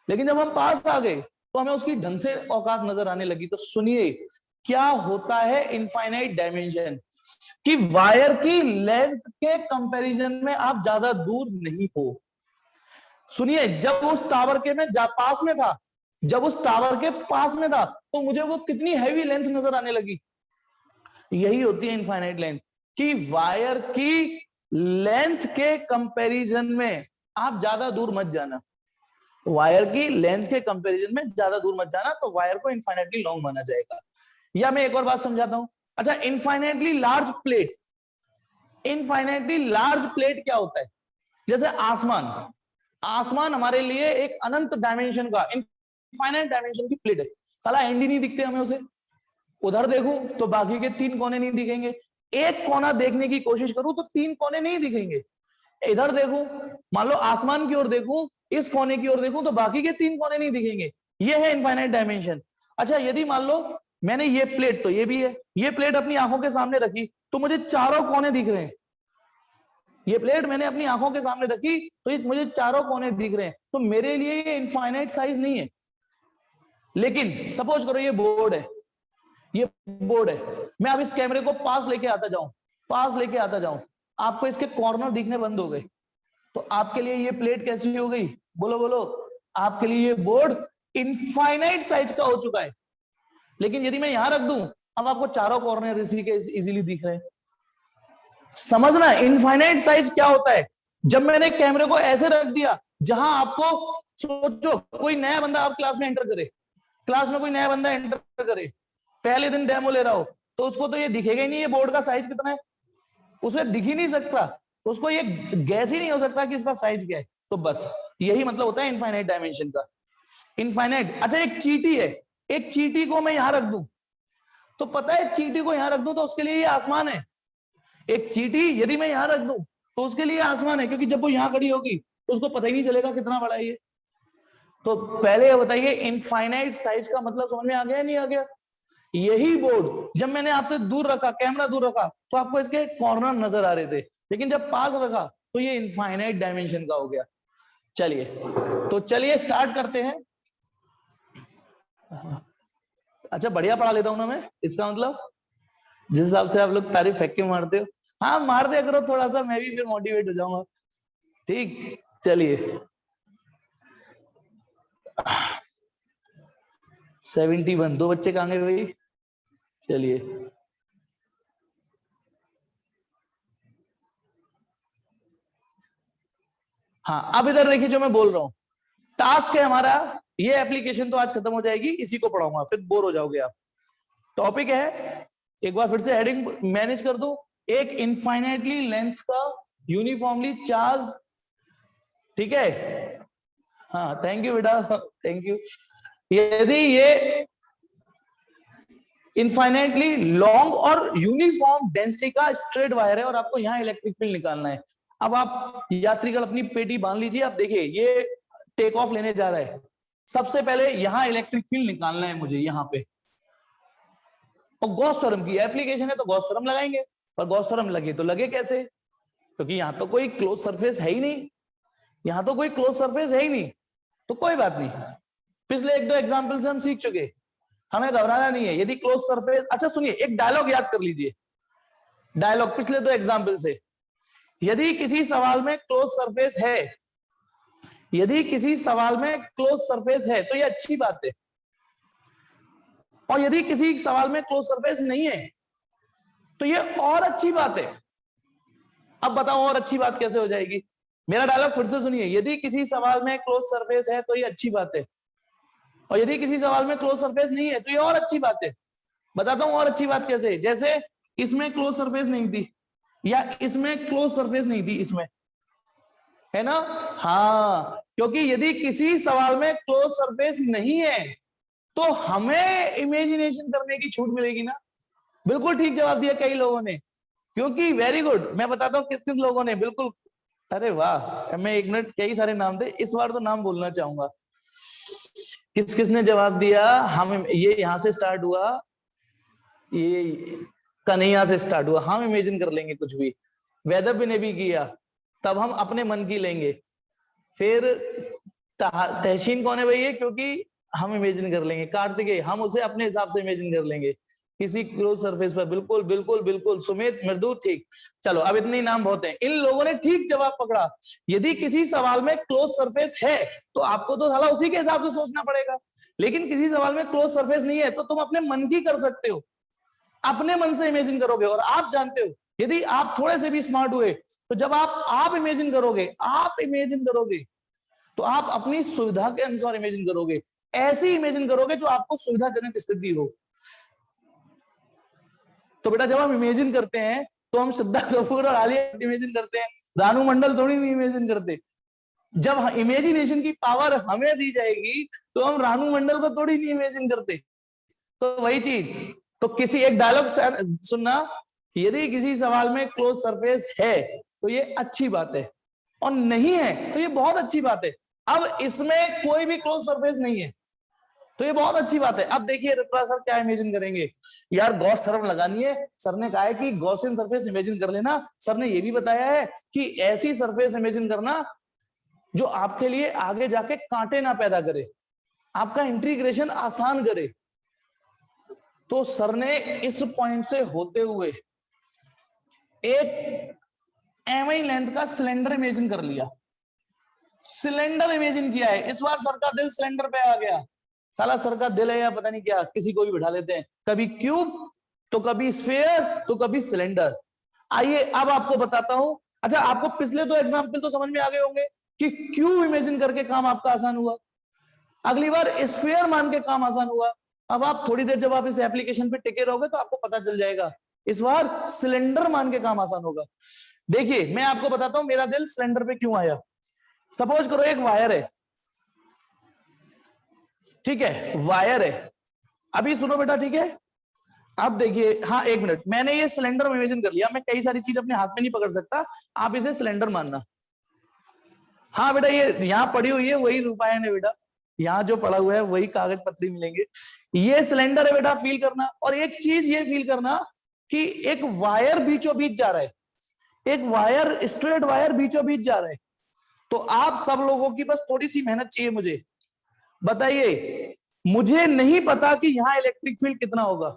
लेकिन जब हम पास आ गए तो हमें उसकी ढंग से औकात नजर आने लगी। तो सुनिए क्या होता है इनफाइनाइट डायमेंशन, कि वायर की लेंथ के कंपैरिजन में आप ज्यादा दूर नहीं हो। सुनिए, जब उस टावर के मैं पास में था, जब उस टावर के पास में था, तो मुझे वो कितनी हैवी लेंथ नजर आने लगी। यही होती है इनफाइनाइट लेंथ, कि वायर की लेंथ के कंपैरिजन में आप ज्यादा दूर मत जाना। वायर की लेंथ के कंपैरिजन में ज्यादा दूर मत जाना, तो वायर को इनफाइनाइटली लॉन्ग माना जाएगा। या मैं एक और बात समझाता हूं। अच्छा, infinitely large plate, infinitely large plate क्या होता है? जैसे आसमान, आसमान हमारे लिए एक अनंत डायमेंशन का, इनफाइनाइट डायमेंशन की प्लेट है। साला एंड ही नहीं दिखते हमें उसे। उधर देखूं तो बाकी के 3 कोने नहीं दिखेंगे, एक कोना देखने की कोशिश करूं तो 3 कोने नहीं दिखेंगे। इधर देखूं, मान लो आसमान की ओर देखूं, इस कोने की ओर देखूं तो बाकी के 3 कोने नहीं दिखेंगे। ये है इनफाइनाइट डायमेंशन। अच्छा, यदि मान लो मैंने ये प्लेट, तो ये भी है, ये प्लेट अपनी आंखों के सामने रखी तो मुझे चारों कोने दिख रहे हैं। ये प्लेट मैंने अपनी आंखों के सामने रखी तो ये मुझे चारों कोने दिख रहे हैं, तो मेरे लिए ये इनफाइनाइट साइज नहीं है। लेकिन सपोज करो ये बोर्ड है, ये बोर्ड है, मैं अब इस कैमरे को पास लेके आता जाऊं, आपको इसके कॉर्नर दिखने बंद हो गए, तो आपके लिए ये प्लेट कैसी हो गई? बोलो बोलो। आपके लिए ये बोर्ड इनफाइनाइट साइज का हो चुका है। लेकिन यदि मैं यहां रख दूं, अब आपको चारों कॉर्नर इसी के इजीली दिख रहे हैं। समझना इनफाइनाइट साइज क्या होता है। जब मैंने कैमरे को ऐसे रख दिया, जहां आपको, सोचो कोई नया बंदा आप क्लास में एंटर करे, क्लास में कोई नया बंदा एंटर करे, पहले दिन डेमो ले रहा हो, तो उसको तो ये दिखेगा ही नहीं ये बोर्ड का साइज कितना है, उसे दिख ही नहीं सकता, उसको ये गैस ही नहीं हो सकता कि इसका साइज क्या है। तो बस यही मतलब होता है इनफाइनाइट डायमेंशन का। इनफाइनाइट। अच्छा, एक चींटी है, एक चींटी को मैं यहां रख दूं, तो पता है चींटी को यहां रख दूं तो उसके लिए ये आसमान है। एक चींटी यदि मैं यहां रख दूं तो उसके लिए आसमान है, क्योंकि जब वो यहां खड़ी होगी तो उसको पता ही नहीं चलेगा कितना बड़ा है ये। तो पहले ये बताइए इनफाइनाइट साइज का मतलब समझ में आ गया नहीं आ गया? यही बोर्ड जब मैंने आपसे दूर रखा, कैमरा दूर रखा, तो आपको इसके कॉर्नर नजर आ रहे थे, लेकिन जब पास रखा तो ये इनफाइनाइट डायमेंशन का हो गया। चलिए, तो चलिए स्टार्ट करते हैं। अच्छा, बढ़िया पढ़ा लेता हूं ना मैं, इसका मतलब जिस हिसाब से आप लोग तारीफ फेंक के मारते हो, हाँ मार दिया करो थोड़ा सा, मैं भी फिर मोटिवेट हो जाऊंगा। ठीक, चलिए 71, दो बच्चे कहाँ गए भाई? चलिए, हाँ अब इधर देखिए जो मैं बोल रहा हूं, टास्क है हमारा, ये एप्लीकेशन तो आज खत्म हो जाएगी, इसी को पढ़ाऊंगा, फिर बोर हो जाओगे आप। टॉपिक है, एक बार फिर से हेडिंग मैनेज कर दो, एक इनफाइनाइटली लेंथ का यूनिफॉर्मली चार्ज, ठीक है, हाँ थैंक यू बेटा, थैंक यू। यदि ये इनफाइनाइटली लॉन्ग और यूनिफॉर्म डेंसिटी का स्ट्रेट वायर है और आपको यहाँ इलेक्ट्रिक फील्ड निकालना है। अब आप यात्रीगण अपनी पेटी बांध लीजिए, आप देखिए ये टेक ऑफ लेने जा रहा है। सबसे पहले यहाँ इलेक्ट्रिक फील्ड निकालना है मुझे यहाँ पे, और गॉस थ्योरम की एप्लीकेशन है तो गॉस थ्योरम लगाएंगे, पर गॉस थ्योरम लगे तो लगे कैसे, क्योंकि यहाँ तो कोई क्लोज सरफेस है ही नहीं, यहाँ तो कोई क्लोज सरफेस है ही नहीं, तो कोई बात नहीं, पिछले एक दो एग्जाम्पल से हम सीख चुके, हमें घबराना नहीं है। यदि क्लोज सरफेस, अच्छा सुनिए एक डायलॉग याद कर लीजिए, डायलॉग पिछले दो एग्जाम्पल से, यदि किसी सवाल में क्लोज सरफेस है, यदि किसी सवाल में क्लोज सरफेस है तो ये अच्छी बात है, और यदि किसी सवाल में क्लोज सरफेस नहीं है तो ये और अच्छी बात है। अब बताओ और अच्छी बात कैसे हो जाएगी? मेरा डायलॉग फिर से सुनिए, यदि किसी सवाल में क्लोज सरफेस है तो ये अच्छी बात है, और यदि किसी सवाल में क्लोज सरफेस नहीं है तो ये और अच्छी बात है। बताता हूं और अच्छी बात कैसे, जैसे इसमें क्लोज सरफेस नहीं थी, या इसमें क्लोज सरफेस नहीं थी, इसमें है ना, हाँ, क्योंकि यदि किसी सवाल में क्लोज सरफेस नहीं है तो हमें इमेजिनेशन करने की छूट मिलेगी ना। बिल्कुल ठीक जवाब दिया कई लोगों ने, क्योंकि वेरी गुड, मैं बताता हूं किस किस लोगों ने, बिल्कुल, अरे वाह, मैं एक मिनट, कई सारे नाम थे, इस बार तो नाम बोलना चाहूंगा, किस किसने जवाब दिया। हम ये यहां से स्टार्ट हुआ, ये कन्हैया से स्टार्ट हुआ, हम इमेजिन कर लेंगे कुछ भी, वेदव्य ने भी किया, तब हम अपने मन की लेंगे, फिर तहसीन कौन है भैया, क्योंकि हम इमेजिन कर लेंगे, कार्तिकेय हम उसे अपने हिसाब से इमेजिन कर लेंगे, किसी क्लोज सरफेस पर, बिल्कुल बिल्कुल बिल्कुल, सुमित, मृदु, ठीक। चलो अब इतने नाम बहुत हैं, इन लोगों ने ठीक जवाब पकड़ा। यदि किसी सवाल में क्लोज सरफेस है तो आपको तो साला उसी के हिसाब से सोचना पड़ेगा, लेकिन किसी सवाल में क्लोज सरफेस नहीं है तो तुम अपने मन की कर सकते हो, अपने मन से इमेजिन करोगे। और आप जानते हो, यदि आप थोड़े से भी स्मार्ट हुए तो जब आप इमेजिन करोगे, आप इमेजिन करोगे तो आप अपनी सुविधा के अनुसार इमेजिन करोगे, ऐसी इमेजिन करोगे जो आपको सुविधाजनक स्थिति हो। तो बेटा जब हम इमेजिन करते हैं तो हम श्रद्धा कपूर और आलिया इमेजिन करते हैं, रानू मंडल थोड़ी नहीं इमेजिन करते। जब इमेजिनेशन की पावर हमें दी जाएगी तो हम रानू मंडल को थोड़ी नहीं इमेजिन करते। तो वही चीज, तो किसी एक डायलॉग सुनना, यदि किसी सवाल में क्लोज सरफेस है तो ये अच्छी बात है, और नहीं है तो ये बहुत अच्छी बात है। अब इसमें कोई भी क्लोज सरफेस नहीं है तो ये बहुत अच्छी बात है। अब देखिए ऋतुराज सर क्या इमेजिन करेंगे, यार गॉस थ्योरम लगानी है, सर ने कहा है कि गॉसियन सरफेस इमेजिन कर लेना, सर ने ये भी बताया है कि ऐसी सरफेस इमेजिन करना जो आपके लिए आगे जाके कांटे ना पैदा करे, आपका इंटीग्रेशन आसान करे। तो सर ने इस पॉइंट से होते हुए एक एमआई लेंथ का सिलेंडर इमेजिन कर लिया, सिलेंडर इमेजिन किया है। इस बार सर का दिल सिलेंडर पे आ गया, साला सर का दिल है या पता नहीं क्या, किसी को भी बिठा लेते हैं, कभी क्यूब तो कभी स्फीयर तो कभी सिलेंडर। आइए अब आपको बताता हूं, अच्छा आपको पिछले दो एग्जाम्पल तो समझ में आ गए होंगे कि क्यूब इमेजिन करके काम आपका आसान हुआ, अगली बार स्फीयर मान के काम आसान हुआ। अब आप थोड़ी देर जब आप इस एप्लीकेशन पे टिके रहोगे तो आपको पता चल जाएगा, इस बार सिलेंडर मान के काम आसान होगा। देखिए मैं आपको बताता हूं मेरा दिल सिलेंडर पे क्यों आया। सपोज करो एक वायर है, ठीक है, वायर है, अभी सुनो बेटा, ठीक है। अब देखिए, हाँ एक मिनट, मैंने ये सिलेंडर इमेजिन कर लिया, मैं कई सारी चीज अपने हाथ में नहीं पकड़ सकता, आप इसे सिलेंडर मानना। हाँ बेटा, ये यहाँ पड़ी हुई है वही रूपायन है बेटा, यहाँ जो पड़ा हुआ है वही कागज पत्री मिलेंगे, ये सिलेंडर है बेटा, फील करना। और एक चीज ये फील करना कि एक वायर बीचों बीच जा रहा है, एक वायर, स्ट्रेट वायर बीचों बीच जा रहा है। तो आप सब लोगों की बस थोड़ी सी मेहनत चाहिए मुझे। बताइए, मुझे नहीं पता कि यहां इलेक्ट्रिक फील्ड कितना होगा,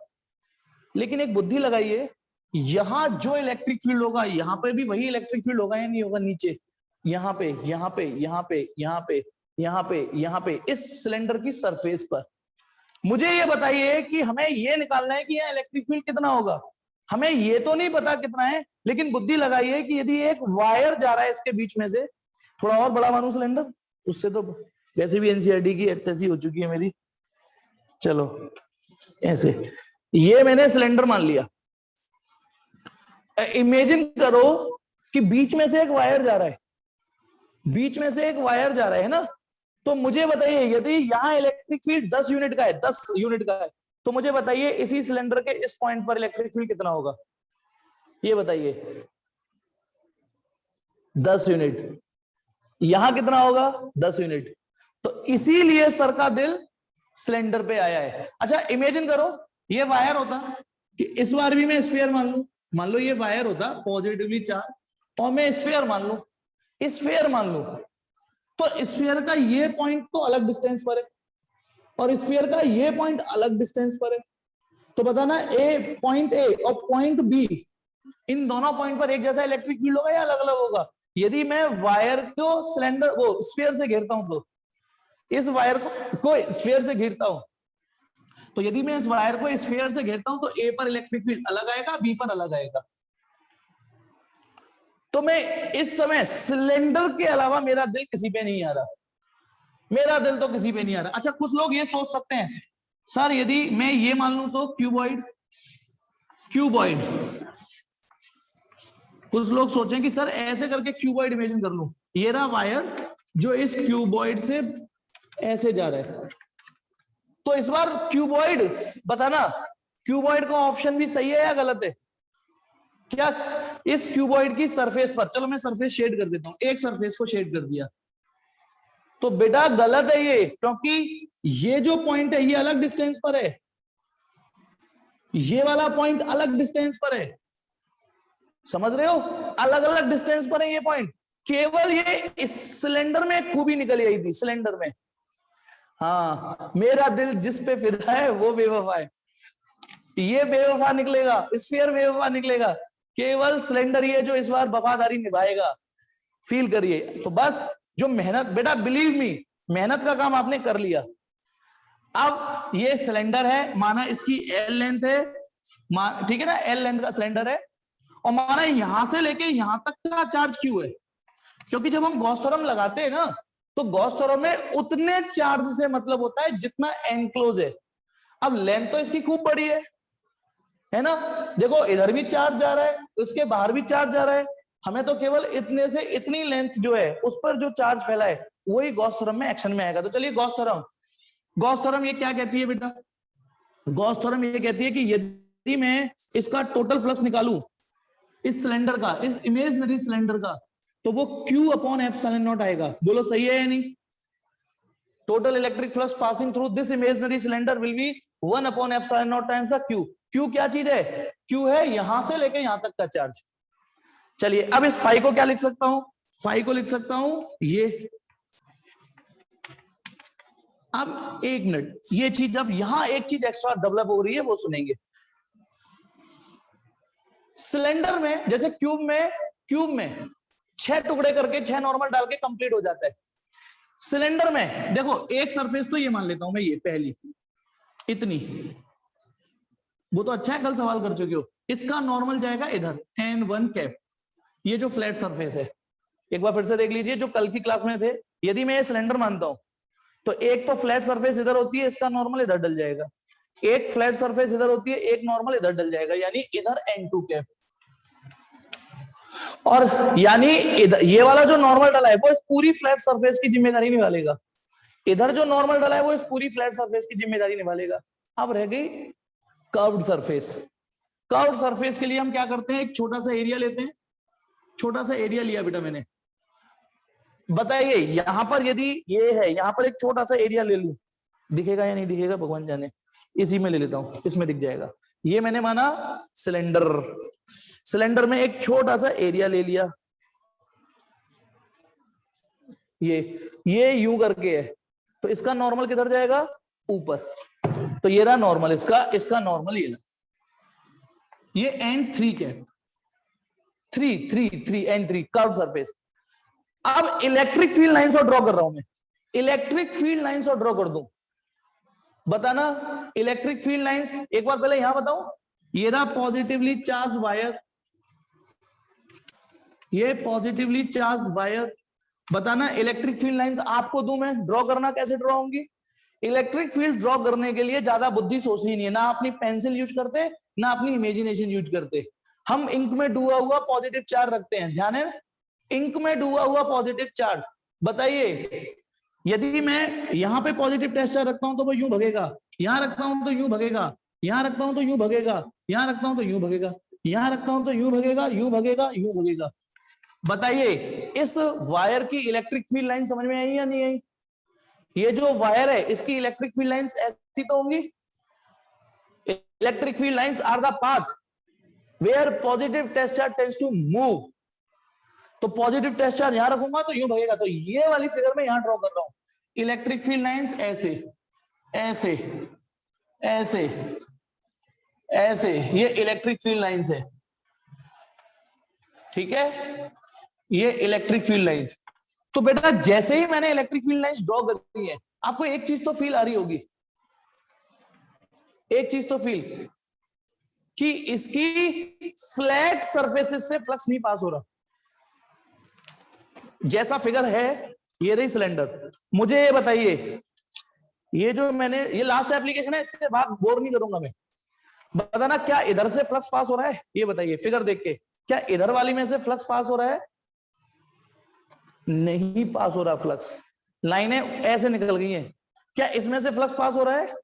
लेकिन एक बुद्धि लगाइए, यहां जो इलेक्ट्रिक फील्ड होगा यहां पे भी वही इलेक्ट्रिक फील्ड होगा या नहीं होगा? नीचे, यहां पे, यहां पे, यहां पे, यहां पे, यहां पे, यहां पे, इस सिलेंडर की सरफेस पर। मुझे ये बताइए कि हमें ये निकालना है कि यहाँ इलेक्ट्रिक फील्ड कितना होगा। हमें ये तो नहीं पता कितना है, लेकिन बुद्धि लगाइए कि यदि एक वायर जा रहा है इसके बीच में से, थोड़ा और बड़ा मानू सिलेंडर, उससे तो वैसे भी एनसीईआरटी की एक्टेसी हो चुकी है मेरी। चलो ऐसे, ये मैंने सिलेंडर मान लिया। इमेजिन करो कि बीच में से एक वायर जा रहा है, बीच में से एक वायर जा रहा है ना। तो मुझे बताइए, यदि यहां इलेक्ट्रिक फील्ड 10 यूनिट का है, 10 यूनिट का है, तो मुझे बताइए इसी सिलेंडर के इस पॉइंट पर इलेक्ट्रिक फील्ड कितना होगा? ये बताइए, 10 यूनिट। यहां कितना होगा? 10 यूनिट। तो इसीलिए सर का दिल सिलेंडर पे आया है। अच्छा इमेजिन करो, ये वायर होता कि इस बार भी मैं स्फीयर मान लो ये वायर होता पॉजिटिवली चार्ज, और मैं स्फीयर मान लू, स्फीयर मान लू, तो स्फीयर का ये पॉइंट तो अलग डिस्टेंस पर है और स्फीयर का ये पॉइंट अलग डिस्टेंस पर है। तो बताना, पॉइंट ए और पॉइंट बी, इन दोनों पॉइंट पर एक जैसा इलेक्ट्रिक फील्ड होगा या अलग अलग होगा? यदि मैं वायर को सिलेंडर वो स्फीयर से घेरता हूं, तो इस वायर को स्फीयर से घेरता हूं, तो यदि मैं इस वायर को स्फीयर से घेरता हूं, तो ए पर इलेक्ट्रिक फील्ड अलग आएगा, बी पर अलग आएगा। तो मैं इस समय सिलेंडर के अलावा मेरा दिल किसी पे नहीं आ रहा, मेरा दिल तो किसी पे नहीं आ रहा। अच्छा कुछ लोग ये सोच सकते हैं, सर यदि मैं ये मान लूं तो क्यूबॉइड, क्यूबॉइड, कुछ लोग सोचें कि सर ऐसे करके क्यूबॉइड इमेजिन कर लूं, ये रहा वायर जो इस क्यूबॉइड से ऐसे जा रहा है। तो इस बार क्यूबॉइड बताना, क्यूबॉइड का ऑप्शन भी सही है या गलत है? क्या इस क्यूबॉइड की सरफेस पर, चलो मैं सरफेस शेड कर देता हूं, एक सरफेस को शेड कर दिया, तो बेटा गलत है ये, क्योंकि ये जो पॉइंट है ये अलग डिस्टेंस पर है, ये वाला पॉइंट अलग डिस्टेंस पर है। समझ रहे हो? अलग अलग डिस्टेंस पर है ये पॉइंट। केवल ये इस सिलेंडर में खूबी निकल आई थी, सिलेंडर में। हाँ, मेरा दिल जिस पे फिर रहा है वो बेवफा है, ये बेवफा निकलेगा, स्फीयर बेवफा निकलेगा, केवल सिलेंडर ये जो इस बार वफादारी निभाएगा। फील करिए। तो बस जो मेहनत, बेटा बिलीव मी, मेहनत का काम आपने कर लिया। अब ये सिलेंडर है, माना इसकी एल लेंथ है, ठीक है ना, एल लेंथ का सिलेंडर है, और माना यहां से लेके यहां तक का चार्ज क्यू है, क्योंकि जब हम गॉस थ्योरम लगाते हैं ना, तो गॉस थ्योरम में उतने चार्ज से मतलब होता है जितना एनक्लोज है। अब लेंथ तो इसकी खूब बड़ी है ना, देखो इधर भी चार्ज जा रहा है, उसके बाहर भी चार्ज जा रहा है, हमें तो केवल इतने से इतनी लेंथ जो है उस पर जो चार्ज फैला है वही गॉस थ्योरम में एक्शन में आएगा। तो चलिए गॉस थ्योरम ये क्या कहती है बेटा? गॉस थ्योरम ये कहती है कि यदि मैं इसका टोटल फ्लक्स निकालूं इस सिलेंडर का, इस इमेजिनरी सिलेंडर का, तो वो Q अपॉन एप्सिलॉन नॉट आएगा। बोलो सही है या नहीं? Total electric flux passing through this imaginary cylinder will be 1 upon epsilon not times the Q। Q क्या चीज है? Q है यहां से लेके यहां तक का चार्ज। चलिए अब इस फाई को क्या लिख सकता हूं? फाई को लिख सकता हूं ये। अब एक मिनट, ये चीज जब यहां एक चीज एक्स्ट्रा डेवलप हो रही है वो सुनेंगे। सिलेंडर में जैसे क्यूब में 6 टुकड़े करके 6 नॉर्मल डाल के कंप्लीट हो जाता है। सिलेंडर में देखो एक सरफेस तो ये मान लेता हूं मैं, ये पहली इतनी, वो तो अच्छा है कल सवाल कर चुके हो। इसका नॉर्मल जाएगा इधर n1 कैप, ये जो फ्लैट सरफेस है। एक बार फिर से देख लीजिए जो कल की क्लास में थे, यदि मैं ये सिलेंडर मानता हूं तो एक तो फ्लैट सरफेस इधर होती है, इसका नॉर्मल इधर डल जाएगा, एक फ्लैट सरफेस इधर होती है, एक नॉर्मल इधर डल जाएगा, यानी इधर n2 कैप, और यानी ये वाला जो नॉर्मल डला है वो इस पूरी फ्लैट सरफेस की जिम्मेदारी निभालेगा, इधर जो नॉर्मल डला है वो इस पूरी फ्लैट सरफेस की जिम्मेदारी निभालेगा। अब रह गई कर्व्ड सरफेस। कर्व्ड सरफेस के लिए हम क्या करते हैं, एक छोटा सा एरिया लेते हैं, छोटा सा एरिया लिया बेटा मैंने, बताइए यहां पर यदि ये है, यहां पर एक छोटा सा एरिया ले लूं, दिखेगा या नहीं दिखेगा भगवान जाने। इसी में ले लेता हूं, इसमें दिख जाएगा। ये मैंने माना सिलेंडर, सिलेंडर में एक छोटा सा एरिया ले लिया, ये यूं करके है, तो इसका नॉर्मल किधर जाएगा, ऊपर। तो ये रहा नॉर्मल इसका नॉर्मल ये रहा, ये N3 cap, 3 N3 curve surface. अब इलेक्ट्रिक फील्ड लाइंस और ड्रॉ कर रहा हूं मैं, इलेक्ट्रिक फील्ड लाइंस और ड्रॉ कर दूं, बताना इलेक्ट्रिक फील्ड लाइंस। एक बार पहले यहां बताऊं, ये रहा पॉजिटिवली चार्ज वायर, ये पॉजिटिवली चार्ज वायर। बताना इलेक्ट्रिक फील्ड लाइंस आपको दूं मैं, ड्रॉ करना कैसे ड्रॉ होंगी। इलेक्ट्रिक फील्ड ड्रॉ करने के लिए ज्यादा बुद्धि सोचनी नहीं है, ना अपनी पेंसिल यूज करते ना अपनी इमेजिनेशन यूज करते। हम इंक में डूबा हुआ पॉजिटिव चार्ज रखते हैं, ध्यान है, इंक में डूबा हुआ पॉजिटिव चार्ज। बताइए यदि मैं यहां पे पॉजिटिव टेस्ट चार्ज रखता हूं तो वो यूं भगेगा, यहां रखता हूं तो यूं भगेगा, यहां रखता हूं तो यूं भगेगा, यहां रखता हूं तो यूं भगेगा, यहां रखता हूं तो यूं भगेगा, यूं भगेगा, यूं भगेगा। बताइए इस वायर की इलेक्ट्रिक फील्ड लाइन समझ में आई या नहीं आई। ये जो वायर है इसकी इलेक्ट्रिक फील्ड लाइंस ऐसी तो होंगी। Electric field lines are the path where positive test charge tends to move. तो पॉजिटिव टेस्ट चार्ज यहां रखूंगा तो यूं भगेगा। तो ये वाली फिगर में यहां ड्रॉ कर रहा हूं, इलेक्ट्रिक फील्ड लाइंस ऐसे ऐसे ऐसे ऐसे, ये इलेक्ट्रिक फील्ड लाइंस है, ठीक है, ये इलेक्ट्रिक फील्ड लाइंस। तो बेटा जैसे ही मैंने इलेक्ट्रिक फील्ड लाइंस ड्रॉ कर दी है, आपको एक चीज तो फील आ रही होगी, एक चीज तो फील कि इसकी फ्लैट सरफेसेस से फ्लक्स नहीं पास हो रहा। जैसा फिगर है, ये रही सिलेंडर। मुझे ये बताइए, ये जो मैंने, ये लास्ट एप्लीकेशन है, इससे बात बोर नहीं करूंगा मैं। बताना क्या इधर से फ्लक्स पास हो रहा है, ये बताइए फिगर देख के, क्या इधर वाली में से फ्लक्स पास हो रहा है। नहीं पास हो रहा फ्लक्स, लाइनें ऐसे निकल गई हैं। क्या इसमें से फ्लक्स पास हो रहा है,